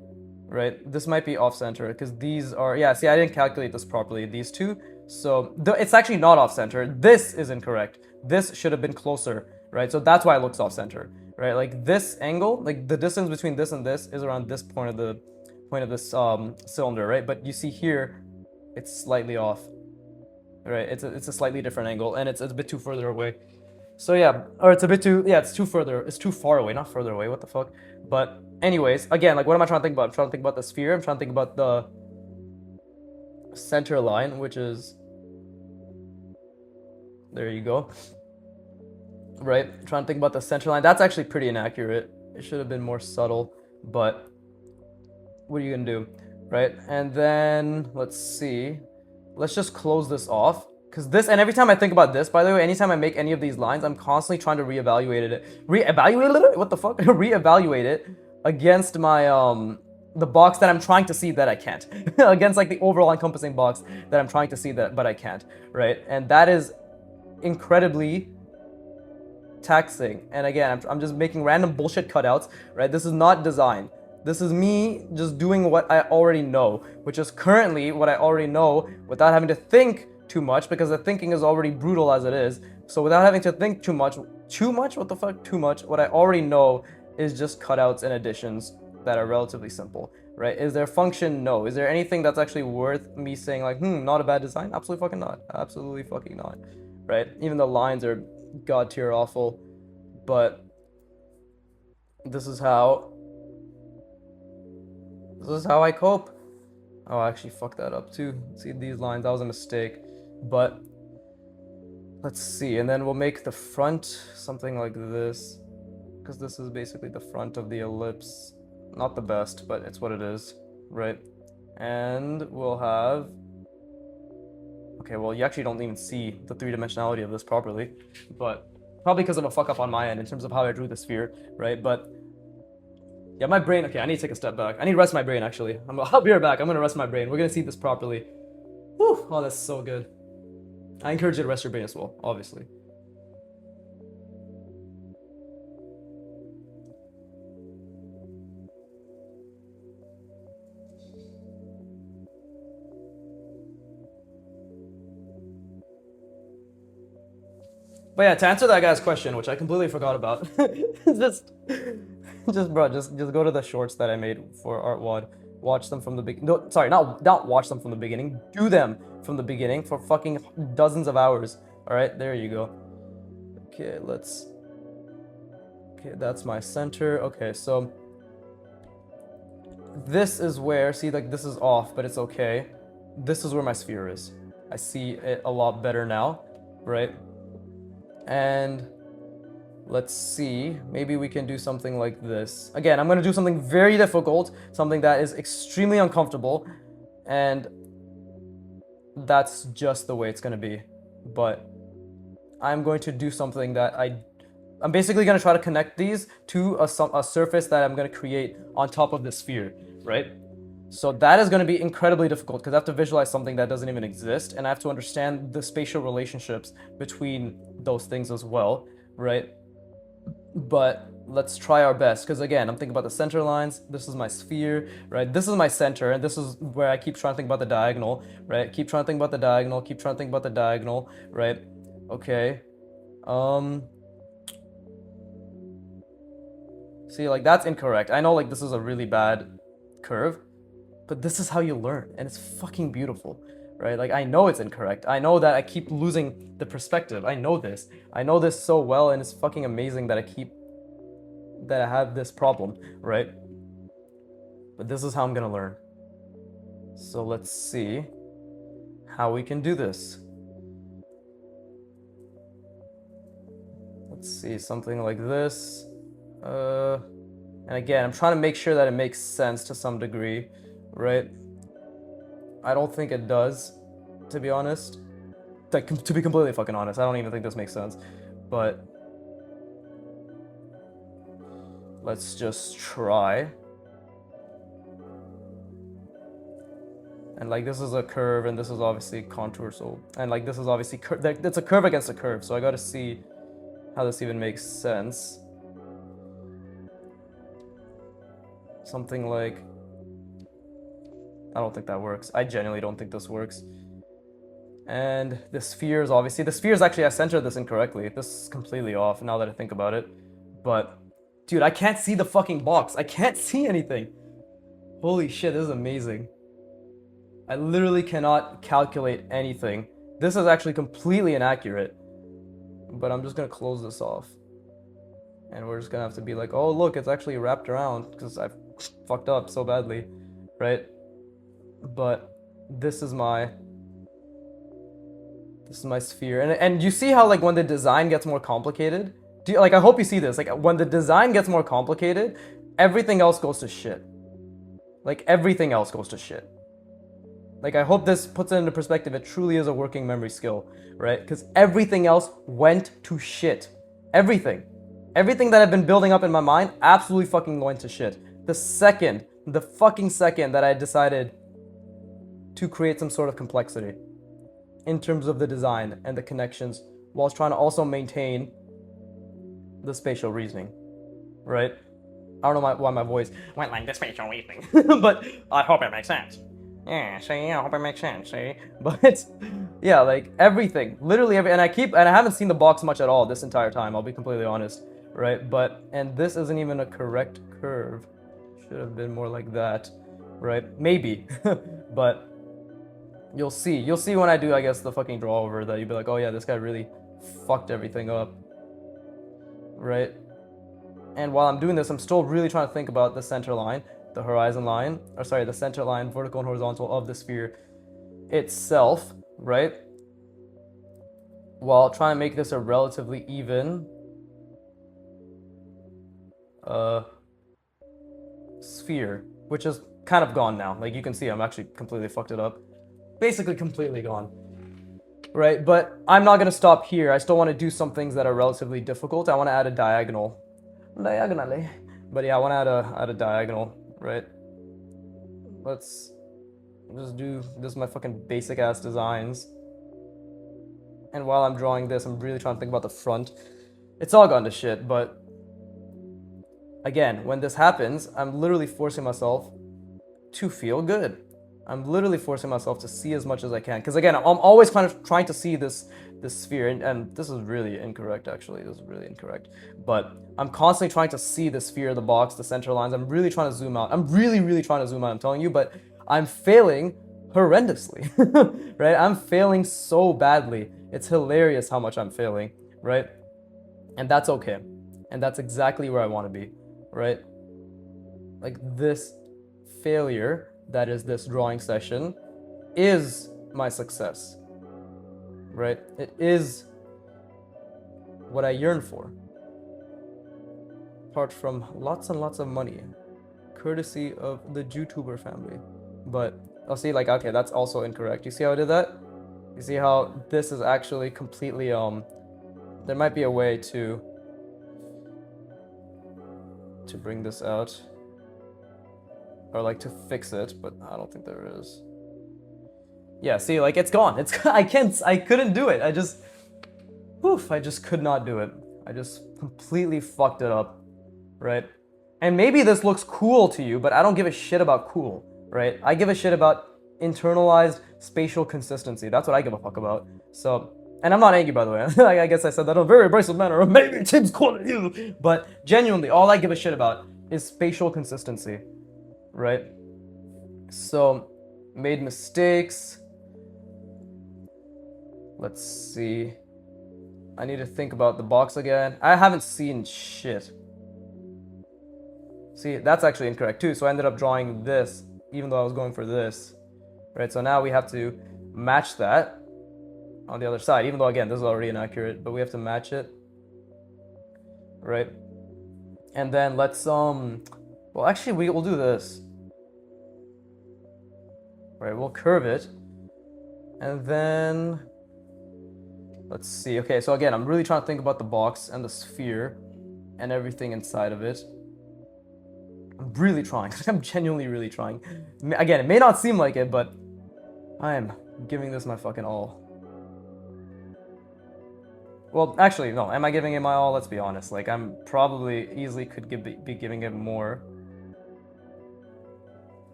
Right, this might be off center because these are, yeah, see, I didn't calculate this properly, these two, so it's actually not off center. This is incorrect. This should have been closer, right? So that's why it looks off center, right? Like this angle, like the distance between this and this is around this point of this cylinder, right? But you see here, it's slightly off, right? It's a slightly different angle, and it's a bit too further away. So yeah, or it's a bit too, yeah, it's too far away, not further away, what the fuck? But anyways, again, like what am I trying to think about? I'm trying to think about the sphere, I'm trying to think about the center line, which is, there you go. Right, I'm trying to think about the center line. That's actually pretty inaccurate. It should have been more subtle, but what are you gonna do, right? And then, let's see. Let's just close this off. Because this, and every time I think about this, by the way, anytime I make any of these lines, I'm constantly trying to reevaluate it. What the fuck? Reevaluate it against my, the box that I'm trying to see that I can't. Against like the overall encompassing box that I'm trying to see that, but I can't, right? And that is incredibly taxing. And again, I'm just making random bullshit cutouts, right? This is not design. This is me just doing what I already know, which is currently what I already know without having to think too much, because the thinking is already brutal as it is. So without having to think too much, what the fuck, too much, what I already know is just cutouts and additions that are relatively simple, right? Is there a function? No. Is there anything that's actually worth me saying like, not a bad design? Absolutely fucking not. Absolutely fucking not, right? Even the lines are god tier awful, but this is how I cope. Oh, I actually fucked that up too. See these lines, that was a mistake. But let's see, and then we'll make the front something like this, because this is basically the front of the ellipse. Not the best, but it's what it is, right? And we'll have, okay, well, you actually don't even see the three-dimensionality of this properly, but probably because of a fuck up on my end in terms of how I drew the sphere, right? But yeah, my brain, okay, I need to take a step back. I need to rest my brain, actually. I'll be right back. I'm gonna rest my brain. We're gonna see this properly. Whew, oh, that's so good. I encourage you to rest your brain as well, obviously. But yeah, to answer that guy's question, which I completely forgot about, just just go to the shorts that I made for artwod. Watch them from the beginning. No, sorry, not watch them from the beginning. Do them from the beginning for fucking dozens of hours. All right, there you go. Okay, okay, that's my center. Okay, so this is where, see, like this is off, but it's okay. This is where my sphere is. I see it a lot better now, right? And let's see, maybe we can do something like this. Again, I'm going to do something very difficult, something that is extremely uncomfortable, and that's just the way it's going to be. But I'm going to do something that I'm basically going to try to connect these to a surface that I'm going to create on top of the sphere, right? So that is going to be incredibly difficult because I have to visualize something that doesn't even exist, and I have to understand the spatial relationships between those things as well, right? But let's try our best, because again, I'm thinking about the center lines. This is my sphere, right? This is my center, and this is where I keep trying to think about the diagonal, right? Keep trying to think about the diagonal, keep trying to think about the diagonal, right? Okay. See, like that's incorrect. I know like this is a really bad curve, but this is how you learn, and it's fucking beautiful, right? Like I know it's incorrect. I know that I keep losing the perspective. I know this. I know this so well, and it's fucking amazing that I have this problem, right? But this is how I'm gonna learn. So let's see how we can do this. Let's see, something like this. And again, I'm trying to make sure that it makes sense to some degree, right? I don't think it does, to be honest. Like, to be completely fucking honest, I don't even think this makes sense. But let's just try. And like this is a curve, and this is obviously contour, so, and like this is obviously it's a curve against a curve, so I gotta see how this even makes sense. Something like, I don't think that works. I genuinely don't think this works. And the spheres, obviously, the spheres actually, I centered this incorrectly. This is completely off now that I think about it. But, dude, I can't see the fucking box. I can't see anything. Holy shit, this is amazing. I literally cannot calculate anything. This is actually completely inaccurate. But I'm just gonna close this off. And we're just gonna have to be like, oh look, it's actually wrapped around, because I've fucked up so badly, right? But this is my sphere, and you see how like when the design gets more complicated, like I hope you see this, like when the design gets more complicated, everything else goes to shit. Like everything else goes to shit. Like I hope this puts it into perspective. It truly is a working memory skill, right? Because everything else went to shit. Everything that I've been building up in my mind absolutely fucking went to shit. The fucking second that I decided to create some sort of complexity in terms of the design and the connections, whilst trying to also maintain the spatial reasoning, right? I don't know why my voice went like the spatial reasoning, but I hope it makes sense. Yeah, see, I hope it makes sense, see? But yeah, like everything, literally and I haven't seen the box much at all this entire time, I'll be completely honest, right? And this isn't even a correct curve. Should have been more like that, right? Maybe, but you'll see when I do, I guess, the fucking draw over, that you'll be like, oh yeah, this guy really fucked everything up, right? And while I'm doing this, I'm still really trying to think about the center line, the horizon line, or sorry, the center line, vertical and horizontal of the sphere itself, right? While trying to make this a relatively even sphere, which is kind of gone now. Like you can see, I'm actually completely fucked it up. Basically completely gone, right? But I'm not gonna stop here. I still want to do some things that are relatively difficult. I want to add a diagonally, but yeah, I want to add a diagonal, right? Let's just do this. My fucking basic ass designs. And while I'm drawing this, I'm really trying to think about the front. It's all gone to shit, but again, when this happens, I'm literally forcing myself to feel good. I'm literally forcing myself to see as much as I can. Because again, I'm always kind of trying to see this this sphere, and this is really incorrect, actually. This is really incorrect. But I'm constantly trying to see the sphere, the box, the center lines. I'm really trying to zoom out. I'm really, really trying to zoom out, I'm telling you, but I'm failing horrendously, right? I'm failing so badly. It's hilarious how much I'm failing, right? And that's okay. And that's exactly where I want to be, right? Like this failure that is this drawing session is my success, right? It is what I yearn for. Apart from lots and lots of money, courtesy of the YouTuber family. But I'll see, like, okay, that's also incorrect. You see how I did that? You see how this is actually completely, there might be a way to bring this out. Or like to fix it, but I don't think there is. Yeah, see, like it's gone. I couldn't do it. I just could not do it. I just completely fucked it up, right? And maybe this looks cool to you, but I don't give a shit about cool, right? I give a shit about internalized spatial consistency. That's what I give a fuck about. So, and I'm not angry, by the way. I guess I said that in a very abrasive manner, or maybe it seems cool to you. But genuinely, all I give a shit about is spatial consistency, right? So, made mistakes. Let's see. I need to think about the box again. I haven't seen shit. See, that's actually incorrect too. So I ended up drawing this, even though I was going for this. Right, so now we have to match that on the other side, even though, again, this is already inaccurate, but we have to match it. Right? And then let's, well, actually, we'll do this. Right, we'll curve it. And then, let's see. Okay, so again, I'm really trying to think about the box and the sphere and everything inside of it. I'm really trying. I'm genuinely really trying. Again, it may not seem like it, but I am giving this my fucking all. Well, actually, no. Am I giving it my all? Let's be honest. Like, I'm probably easily could be giving it more.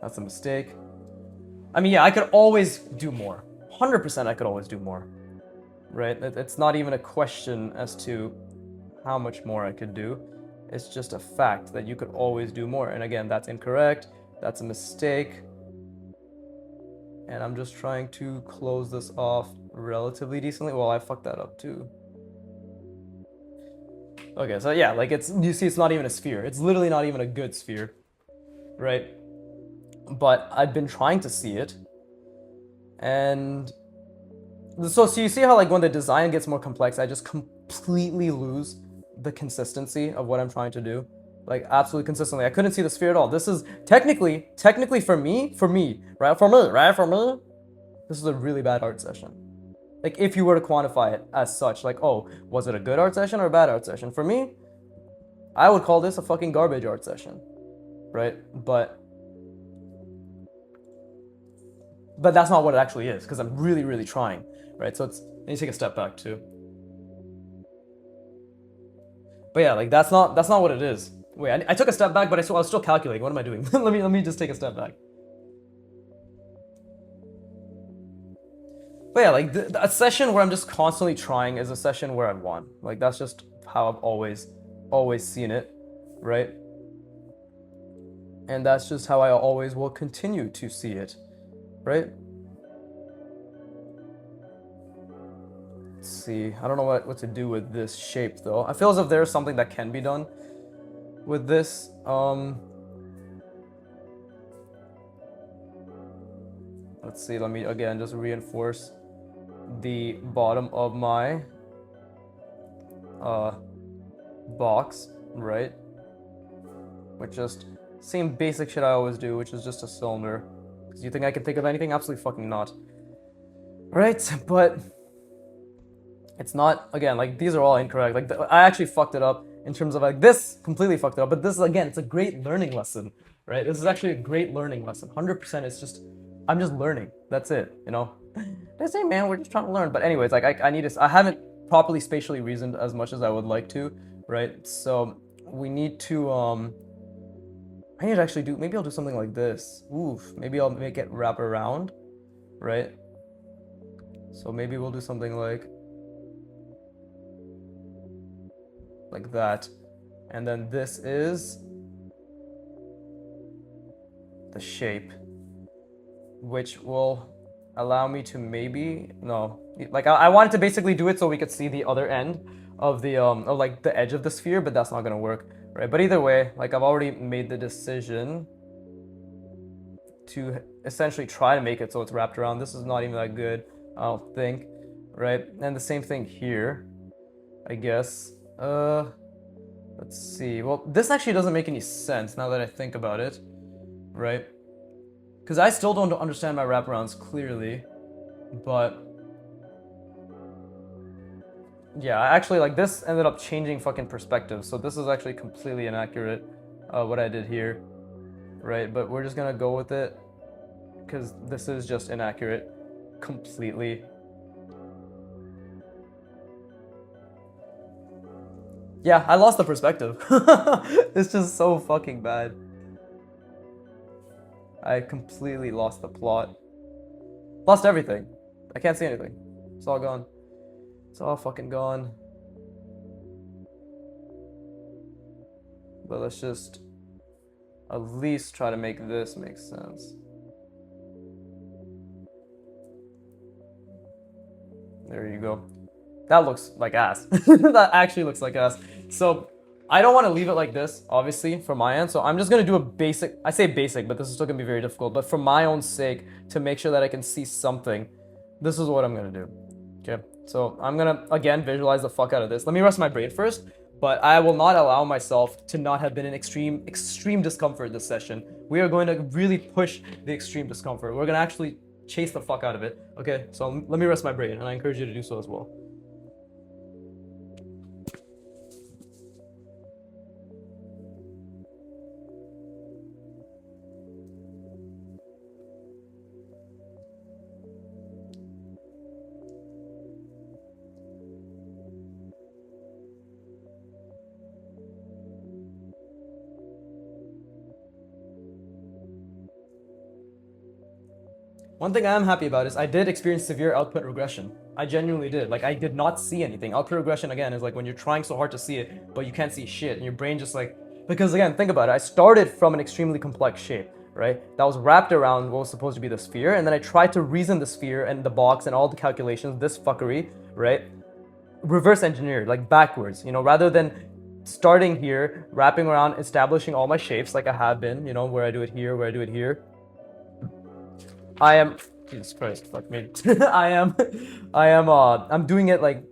That's a mistake. I mean, yeah, I could always do more. 100% I could always do more. Right? It's not even a question as to how much more I could do. It's just a fact that you could always do more. And again, that's incorrect. That's a mistake. And I'm just trying to close this off relatively decently. Well, I fucked that up too. Okay, so yeah, like you see it's not even a sphere. It's literally not even a good sphere, right? But I've been trying to see it. And so you see how like when the design gets more complex, I just completely lose the consistency of what I'm trying to do. Like absolutely consistently. I couldn't see the sphere at all. This is technically for me, this is a really bad art session. Like if you were to quantify it as such, like, oh, was it a good art session or a bad art session? For me, I would call this a fucking garbage art session, right? But that's not what it actually is, because I'm really, really trying, right? So let me take a step back too. But yeah, like that's not what it is. Wait, I took a step back, but I was still calculating. What am I doing? let me just take a step back. But yeah, like a session where I'm just constantly trying is a session where I've won. Like that's just how I've always seen it, right? And that's just how I always will continue to see it, right? Let's see. I don't know what to do with this shape though. I feel as if there's something that can be done with this. Let's see. Let me again just reinforce the bottom of my box, right? Which just same basic shit I always do, which is just a cylinder. Because you think I can think of anything? Absolutely fucking not. Right? But it's not, again, like these are all incorrect. Like I actually fucked it up in terms of like this completely fucked it up. But this, again, it's a great learning lesson, right? This is actually a great learning lesson. 100% it's just, I'm just learning. That's it, you know? They say, man, we're just trying to learn. But anyways, like I haven't properly spatially reasoned as much as I would like to, right? So we need to, I need to actually do, maybe I'll do something like this. Oof, maybe I'll make it wrap around, right? So maybe we'll do something like like that. And then this is the shape, which will allow me to maybe, no, like I wanted to basically do it so we could see the other end of the of like the edge of the sphere, but that's not gonna work, right? But either way, like I've already made the decision to essentially try to make it so it's wrapped around. This is not even that good, I don't think, right? And the same thing here, I guess. Let's see. Well, this actually doesn't make any sense now that I think about it, right? Because I still don't understand my wraparounds clearly, but yeah, actually, like this ended up changing fucking perspective. So this is actually completely inaccurate, what I did here, right? But we're just gonna go with it because this is just inaccurate completely. Yeah, I lost the perspective. It's just so fucking bad. I completely lost the plot. Lost everything. I can't see anything. It's all gone. It's all fucking gone. But let's just at least try to make this make sense. There you go. That looks like ass. That actually looks like ass. So I don't want to leave it like this, obviously, from my end. So I'm just going to do a basic, I say basic, but this is still going to be very difficult. But for my own sake, to make sure that I can see something, this is what I'm going to do. Okay, so I'm going to, again, visualize the fuck out of this. Let me rest my brain first, but I will not allow myself to not have been in extreme discomfort this session. We are going to really push the extreme discomfort. We're going to actually chase the fuck out of it. Okay, so let me rest my brain, and I encourage you to do so as well. One thing I am happy about is I did experience severe output regression. I genuinely did. Like, I did not see anything. Output regression, again, is like when you're trying so hard to see it, but you can't see shit, and your brain just like... Because, again, think about it. I started from an extremely complex shape, right? That was wrapped around what was supposed to be the sphere, and then I tried to reason the sphere and the box and all the calculations, this fuckery, right? Reverse engineered, like backwards, you know, rather than starting here, wrapping around, establishing all my shapes like I have been, you know, where I do it here, where I do it here. I am, Jesus Christ, fuck me. I'm doing it like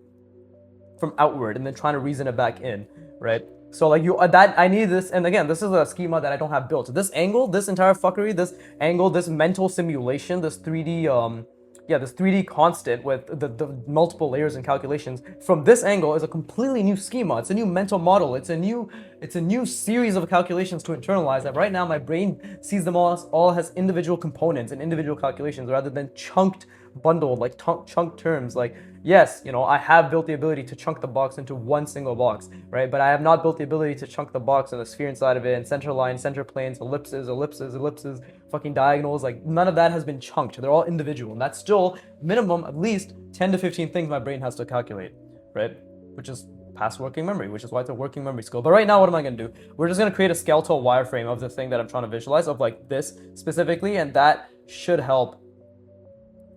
from outward and then trying to reason it back in, right? So like I need this, and again, this is a schema that I don't have built. This angle, this entire fuckery, this angle, this mental simulation, this 3D, this 3D constant with the multiple layers and calculations from this angle is a completely new schema. It's a new mental model. It's a new series of calculations to internalize that right now my brain sees them all as individual components and individual calculations rather than chunked, bundled, like chunked terms. Like, yes, you know, I have built the ability to chunk the box into one single box, right? But I have not built the ability to chunk the box and the sphere inside of it and center line, center planes, ellipses, fucking diagonals. Like, none of that has been chunked. They're all individual, and that's still minimum at least 10 to 15 things my brain has to calculate, right? Which is past working memory, which is why it's a working memory skill. But right now, what am I going to do? We're just going to create a skeletal wireframe of the thing that I'm trying to visualize, of like this specifically, and that should help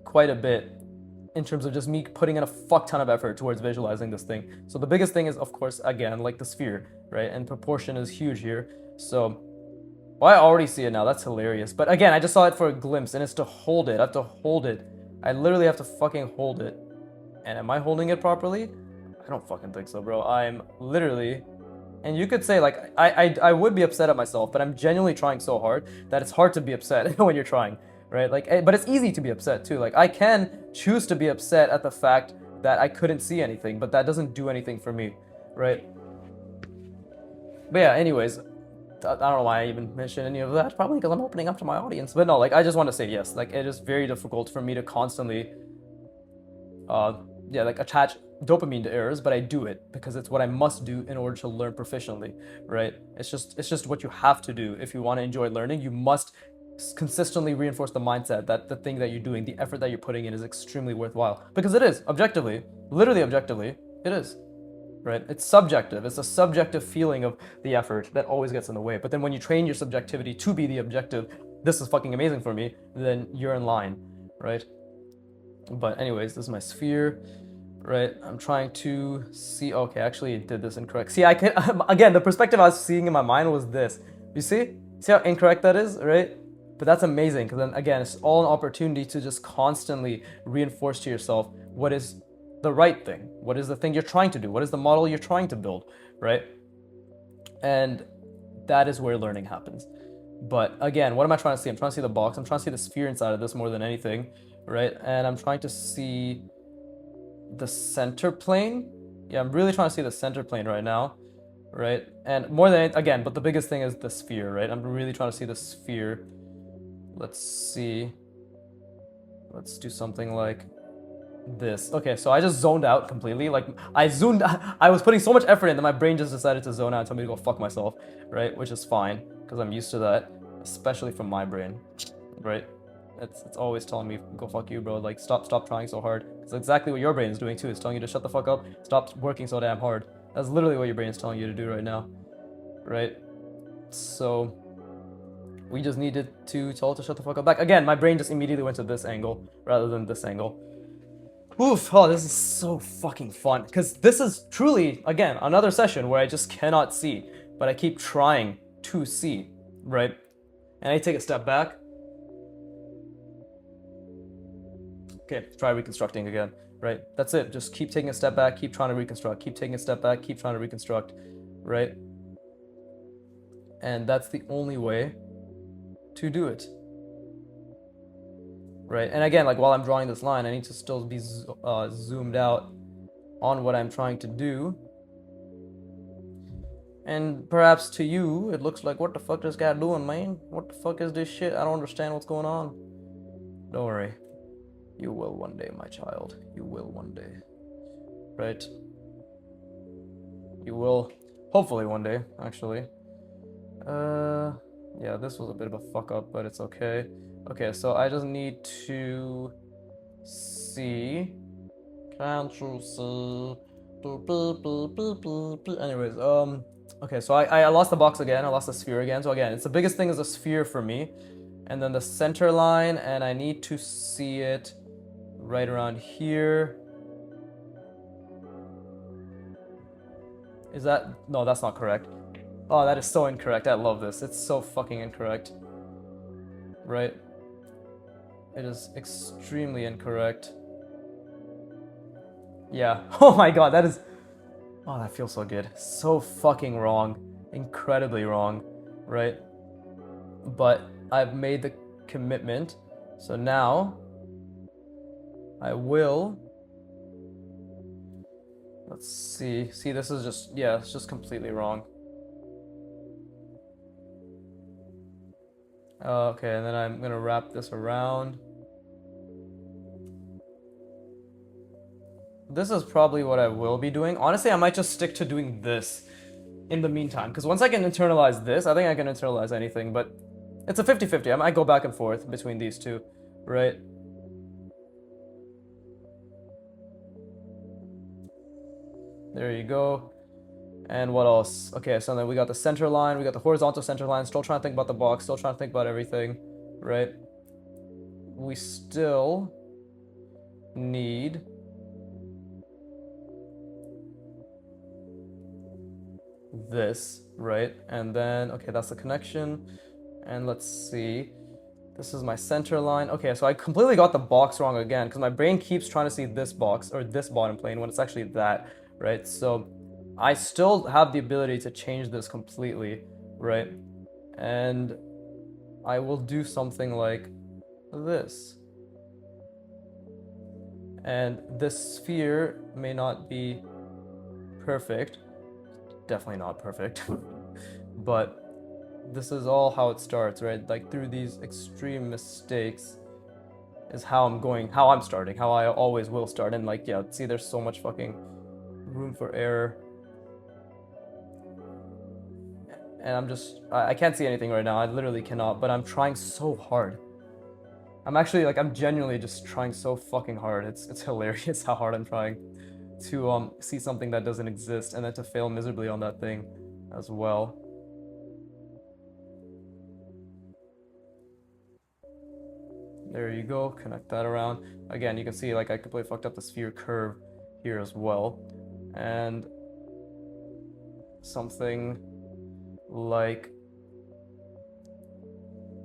quite a bit in terms of just me putting in a fuck ton of effort towards visualizing this thing. So the biggest thing is, of course, again, like the sphere, right? And proportion is huge here. So, well, I already see it now. That's hilarious. But again, I just saw it for a glimpse, and it's to hold it. I have to hold it. I literally have to fucking hold it. And am I holding it properly? I don't fucking think so, bro. I'm literally... And you could say, like, I would be upset at myself, but I'm genuinely trying so hard that it's hard to be upset when you're trying, right? Like, but it's easy to be upset, too. Like, I can choose to be upset at the fact that I couldn't see anything, but that doesn't do anything for me, right? But yeah, anyways, I don't know why I even mentioned any of that. Probably because I'm opening up to my audience. But no, like, I just want to say yes. Like, it is very difficult for me to constantly, like, attach dopamine to errors, but I do it because it's what I must do in order to learn proficiently, right? It's just what you have to do if you want to enjoy learning. You must consistently reinforce the mindset that the thing that you're doing, the effort that you're putting in, is extremely worthwhile, because it is, objectively, literally objectively, it is. right? It's subjective. It's a subjective feeling of the effort that always gets in the way. But then when you train your subjectivity to be the objective, this is fucking amazing for me, then you're in line, right? But anyways, this is my sphere, right? I'm trying to see, okay, I actually did this incorrect. See, I can, again, the perspective I was seeing in my mind was this. You see? See how incorrect that is, right? But that's amazing, because then again, it's all an opportunity to just constantly reinforce to yourself what is the right thing, what is the thing you're trying to do, what is the model you're trying to build, right? And that is where learning happens. But again, what am I trying to see? I'm trying to see the box. I'm trying to see the sphere inside of this more than anything, right? And I'm trying to see the center plane. Yeah, I'm really trying to see the center plane right now, right? And more than again, but the biggest thing is the sphere, right? I'm really trying to see the sphere. Let's see. Let's do something like this. Okay, so I just zoned out completely. Like I was putting so much effort in that my brain just decided to zone out and tell me to go fuck myself, right? Which is fine, because I'm used to that, especially from my brain, right? It's always telling me, go fuck you, bro. Like stop trying so hard. It's exactly what your brain is doing too. It's telling you to shut the fuck up, stop working so damn hard. That's literally what your brain is telling you to do right now, right? So we just needed to tell it to shut the fuck up back. Again, my brain just immediately went to this angle rather than this angle. Oof, oh, this is so fucking fun. Because this is truly, again, another session where I just cannot see, but I keep trying to see, right? And I take a step back. Okay, try reconstructing again, right? That's it. Just keep taking a step back, keep trying to reconstruct, keep taking a step back, keep trying to reconstruct, right? And that's the only way to do it, right? And again, like while I'm drawing this line, I need to still be zoomed out on what I'm trying to do. And perhaps to you, it looks like, what the fuck this guy doing, man? What the fuck is this shit? I don't understand what's going on. Don't worry. You will one day, my child. You will one day. Right? You will. Hopefully one day, actually. Yeah, this was a bit of a fuck up, but it's okay. Okay, so I just need to see. Can't you see? Anyways, okay, so I lost the box again. I lost the sphere again. So again, it's the biggest thing is the sphere for me. And then the center line, and I need to see it right around here. Is that... No, that's not correct. Oh, that is so incorrect. I love this. It's so fucking incorrect. Right? It is extremely incorrect. Yeah. Oh my god, that is... Oh, that feels so good. So fucking wrong. Incredibly wrong. Right? But I've made the commitment. So now... I will... Let's see. See, this is just... Yeah, it's just completely wrong. Okay, and then I'm gonna wrap this around. This is probably what I will be doing. Honestly, I might just stick to doing this in the meantime, because once I can internalize this, I think I can internalize anything, but it's a 50-50. I might go back and forth between these two, right? There you go. And what else? Okay, so then we got the center line, we got the horizontal center line, still trying to think about the box, still trying to think about everything, right? We still need this, right? And then, okay, that's the connection. And let's see. This is my center line. Okay, so I completely got the box wrong again, because my brain keeps trying to see this box, or this bottom plane, when it's actually that, right? So I still have the ability to change this completely, right? And I will do something like this. And this sphere may not be perfect. Definitely not perfect. But this is all how it starts, right? Like through these extreme mistakes is how I'm starting, how I always will start. And like, yeah, see, there's so much fucking room for error. And I can't see anything right now. I literally cannot, but I'm trying so hard. I'm genuinely just trying so fucking hard. It's hilarious how hard I'm trying. to see something that doesn't exist and then to fail miserably on that thing as well. There you go, connect that around. Again, you can see like I completely fucked up the sphere curve here as well. And something like,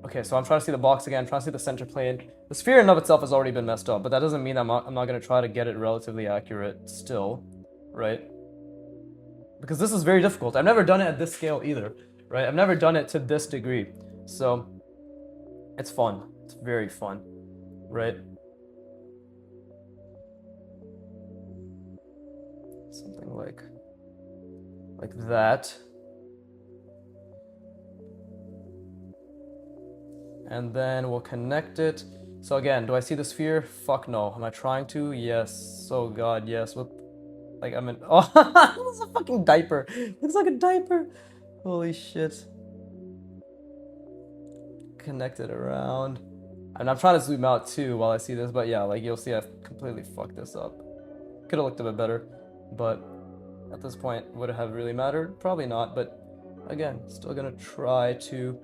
okay, so I'm trying to see the box again, I'm trying to see the center plane. The sphere in and of itself has already been messed up, but that doesn't mean I'm not going to try to get it relatively accurate still, right? Because this is very difficult. I've never done it at this scale either, right? I've never done it to this degree. So it's fun. It's very fun, right? Something like that. And then we'll connect it. So again, do I see the sphere? Fuck no. Am I trying to? Yes. Oh god, yes. What? Like I'm in. Oh, it's a fucking diaper. Looks like a diaper. Holy shit. Connect it around. And I'm trying to zoom out too while I see this, but yeah, like you'll see I've completely fucked this up. Could have looked a bit better, but at this point, would it have really mattered? Probably not, but again, still gonna try to...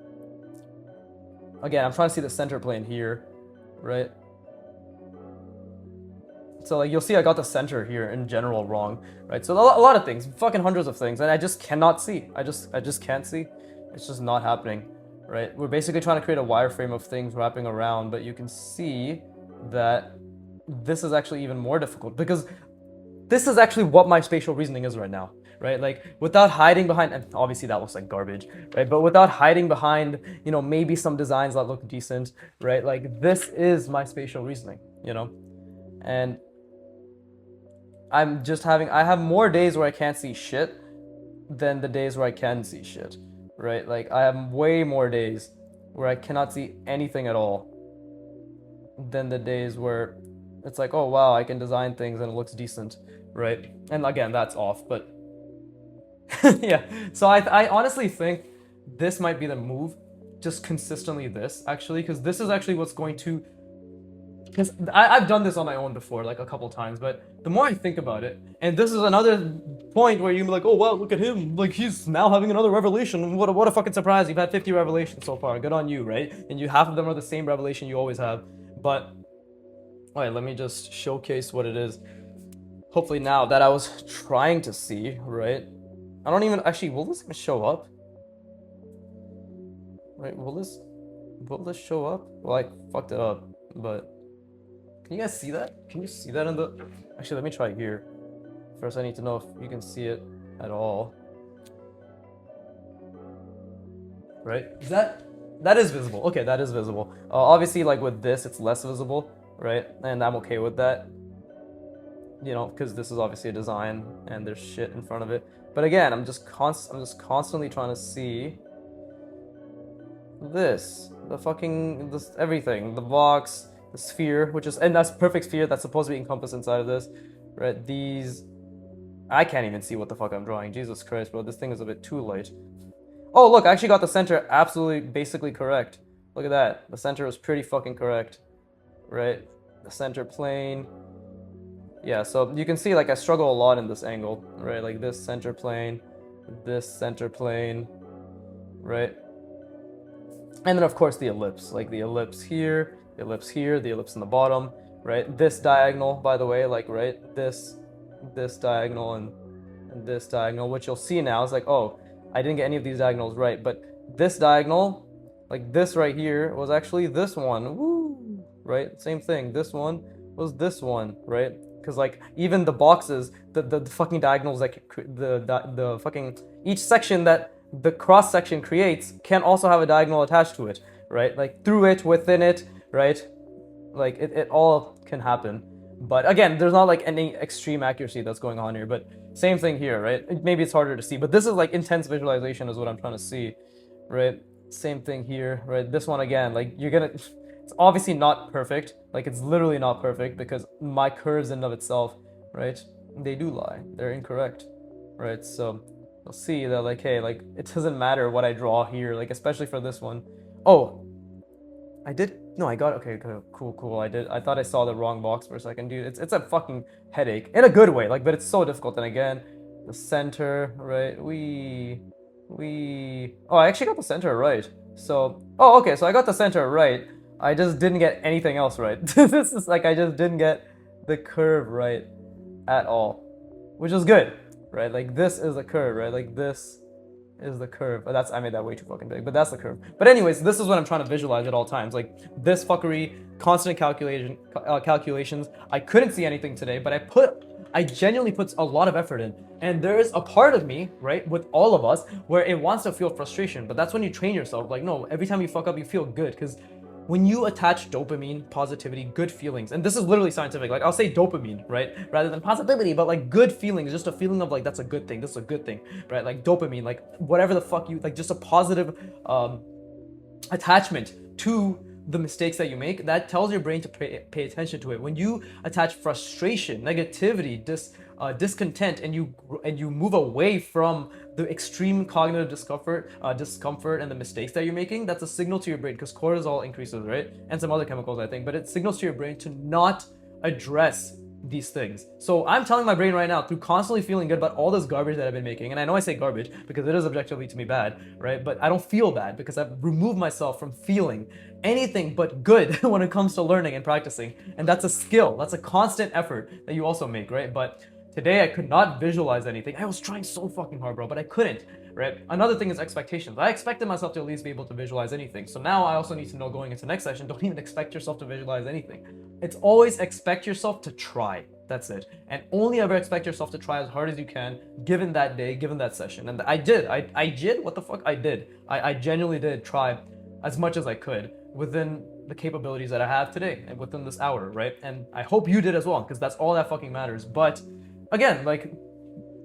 Again, I'm trying to see the center plane here, right? So like you'll see I got the center here in general wrong, right? So a lot of things, fucking hundreds of things, and I just cannot see. I just can't see. It's just not happening, right? We're basically trying to create a wireframe of things wrapping around, but you can see that this is actually even more difficult because this is actually what my spatial reasoning is right now, right? Like without hiding behind, and obviously that looks like garbage, right? But without hiding behind, you know, maybe some designs that look decent, right? Like this is my spatial reasoning, you know? And I have more days where I can't see shit than the days where I can see shit, right? Like I have way more days where I cannot see anything at all than the days where it's like, oh wow, I can design things and it looks decent, right? And again, that's off, but yeah. So I honestly think this might be the move, just consistently this, actually, because this is actually what's going to... Because I've done this on my own before, like a couple times, but the more I think about it, and this is another point where you're like, oh wow, look at him, like he's now having another revelation, what a fucking surprise, you've had 50 revelations so far, good on you, right? And you half of them are the same revelation you always have, but... Alright, let me just showcase what it is. Hopefully now that I was trying to see, right? I don't even... Actually, will this even show up? Right, will this show up? Well, I fucked it up, but... Can you guys see that? Can you see that in the... Actually, let me try here. First, I need to know if you can see it at all. Right? Is that... That is visible. Okay, that is visible. Obviously, like with this, it's less visible, right? And I'm okay with that. You know, because this is obviously a design, and there's shit in front of it. But again, I'm just constantly trying to see... This. The fucking... This, everything. The box... The sphere, which is, and that's perfect sphere that's supposed to be encompassed inside of this, right? These, I can't even see what the fuck I'm drawing. Jesus Christ, bro, this thing is a bit too light. Oh, look, I actually got the center absolutely, basically correct. Look at that. The center was pretty fucking correct, right? The center plane. Yeah, so you can see, like, I struggle a lot in this angle, right? Like this center plane, right? And then, of course, the ellipse, like the ellipse here, the ellipse here, the ellipse in the bottom, right? This diagonal, by the way, like, right? This diagonal and this diagonal, which you'll see now is like, oh, I didn't get any of these diagonals right, but this diagonal, like this right here, was actually this one, woo, right? Same thing, this one was this one, right? Because, like, even the boxes, the fucking diagonals, like, the fucking, each section that the cross section creates can also have a diagonal attached to it, right? Like, through it, within it, right? Like it all can happen, but again, there's not like any extreme accuracy that's going on here, but same thing here, right? Maybe it's harder to see, but this is like intense visualization is what I'm trying to see, right? Same thing here, right? This one again, like you're gonna, it's obviously not perfect, like it's literally not perfect because my curves in and of itself, right? They do lie, they're incorrect, right? So you'll see that, like, hey, like it doesn't matter what I draw here, like especially for this one. Oh, I did. No, I got okay. Cool. I thought I saw the wrong box for a second, dude. It's a fucking headache in a good way. Like, but it's so difficult. And again, the center, right? We. Oh, I actually got the center right. So, oh, okay. So I got the center right. I just didn't get anything else right. This is like I just didn't get the curve right at all, which is good, right? Like this is a curve, right? Like this is the curve. But that's I made that way too fucking big, but that's the curve. But anyways, this is what I'm trying to visualize at all times. Like this fuckery, constant calculations. I couldn't see anything today, but I genuinely put a lot of effort in. And there is a part of me, right, with all of us, where it wants to feel frustration. But that's when you train yourself. Like, no, every time you fuck up, you feel good. Because when you attach dopamine, positivity, good feelings, and this is literally scientific, like I'll say dopamine, right, rather than positivity, but like good feelings, just a feeling of like that's a good thing, this is a good thing, right? Like dopamine, like whatever the fuck you like, just a positive attachment to the mistakes that you make, that tells your brain to pay attention to it. When you attach frustration, negativity, discontent, and you move away from the extreme cognitive discomfort and the mistakes that you're making, that's a signal to your brain, because cortisol increases, right, and some other chemicals, I think, but it signals to your brain to not address these things. So I'm telling my brain right now, through constantly feeling good about all this garbage that I've been making, and I know I say garbage because it is objectively to me bad, right? But I don't feel bad because I've removed myself from feeling anything but good when it comes to learning and practicing. And that's a skill. That's a constant effort that you also make, right? But today I could not visualize anything. I was trying so fucking hard, bro, but I couldn't, right? Another thing is expectations. I expected myself to at least be able to visualize anything. So now I also need to know going into next session, don't even expect yourself to visualize anything. It's always expect yourself to try. That's it. And only ever expect yourself to try as hard as you can, given that day, given that session. And I did. I did what the fuck I did. I genuinely did try as much as I could within the capabilities that I have today and within this hour, right? And I hope you did as well, because that's all that fucking matters. But again, like,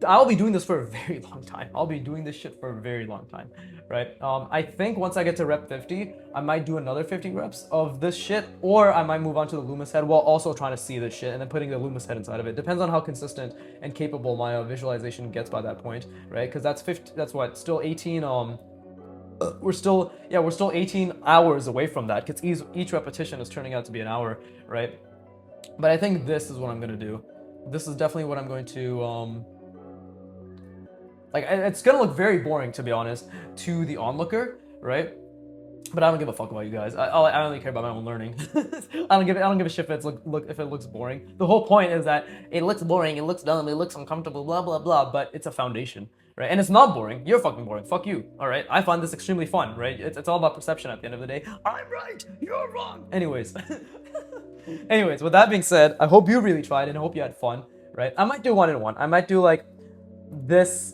I'll be doing this for a very long time. I'll be doing this shit for a very long time, right? I think once I get to rep 50, I might do another 50 reps of this shit, or I might move on to the Loomis head while also trying to see this shit and then putting the Loomis head inside of it. Depends on how consistent and capable my visualization gets by that point, right? Because that's 50. That's what, still 18. We're still 18 hours away from that, because each repetition is turning out to be an hour, right? But I think this is what I'm gonna do. This is definitely what I'm going to like, it's gonna look very boring, to be honest, to the onlooker, right? But I don't give a fuck about you guys. I only care about my own learning. I don't give a shit if if it looks boring. The whole point is that it looks boring, it looks dumb, it looks uncomfortable, blah blah blah. But it's a foundation, right? And it's not boring. You're fucking boring. Fuck you. All right. I find this extremely fun, right? It's all about perception at the end of the day. I'm right. You're wrong. Anyways. Anyways, with that being said, I hope you really tried and I hope you had fun, right? I might do 1-in-1. I might do like this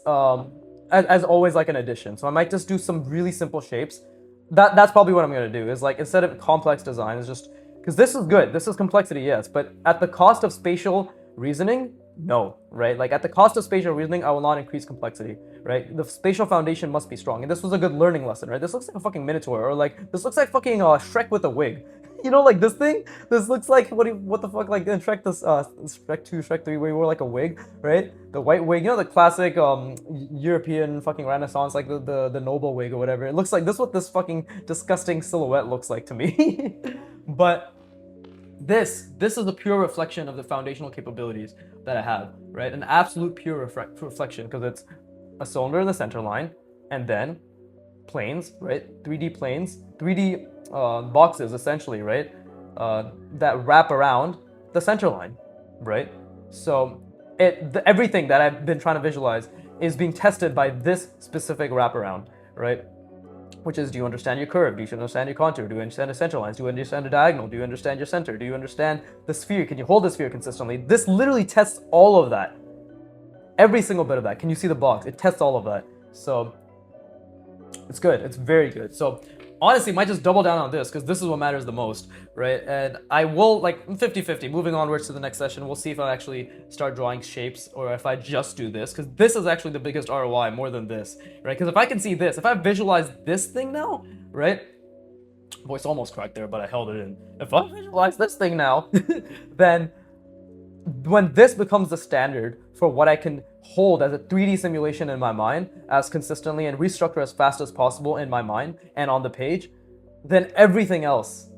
as always, like an addition. So I might just do some really simple shapes. That's probably what I'm gonna do, is like, instead of complex design, is just, because this is good, this is complexity, yes, but at the cost of spatial reasoning, no, right? Like, at the cost of spatial reasoning, I will not increase complexity, right? The spatial foundation must be strong, and this was a good learning lesson, right? This looks like a fucking Minotaur, or like, this looks like fucking Shrek with a wig. You know, like this thing? This looks like, what the fuck, like in Shrek, Shrek 2, Shrek 3, where he wore like a wig, right? The white wig, you know, the classic European fucking Renaissance, like the noble wig or whatever. It looks like, this is what this fucking disgusting silhouette looks like to me. But this is a pure reflection of the foundational capabilities that I have, right? An absolute pure reflection, because it's a cylinder in the center line, and then planes, right? 3D planes, 3D boxes, essentially, right? That wrap around the center line, right? So everything that I've been trying to visualize is being tested by this specific wraparound, right? Which is, do you understand your curve? Do you understand your contour? Do you understand the center lines? Do you understand the diagonal? Do you understand your center? Do you understand the sphere? Can you hold the sphere consistently? This literally tests all of that. Every single bit of that. Can you see the box? It tests all of that. So it's good. It's very good. So honestly, might just double down on this, because this is what matters the most, right? And I will, like, 50-50, moving onwards to the next session, we'll see if I actually start drawing shapes, or if I just do this, because this is actually the biggest ROI, more than this, right? Because if I can see this, if I visualize this thing now, right? Voice almost cracked there, but I held it in. If I visualize this thing now, then when this becomes the standard for what I can hold as a 3D simulation in my mind as consistently, and restructure as fast as possible in my mind and on the page, then everything else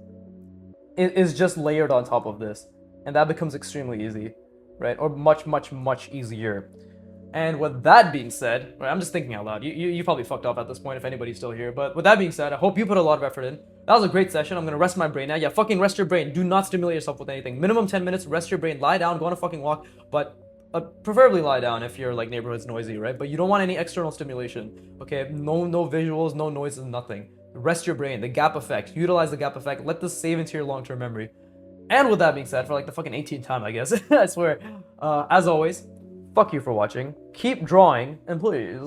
is just layered on top of this, and that becomes extremely easy, right? Or much, much, much easier. And with that being said, right, I'm just thinking out loud. You probably fucked up at this point if anybody's still here. But with that being said, I hope you put a lot of effort in. That was a great session. I'm gonna rest my brain now. Yeah, fucking rest your brain. Do not stimulate yourself with anything. Minimum 10 minutes. Rest your brain. Lie down. Go on a fucking walk. But preferably lie down if your like neighborhood's noisy, right? But you don't want any external stimulation. Okay, no visuals, no noises, nothing. Rest your brain. The gap effect. Utilize the gap effect. Let this save into your long-term memory. And with that being said, for like the fucking 18th time, I guess, I swear, as always, fuck you for watching. Keep drawing, and please,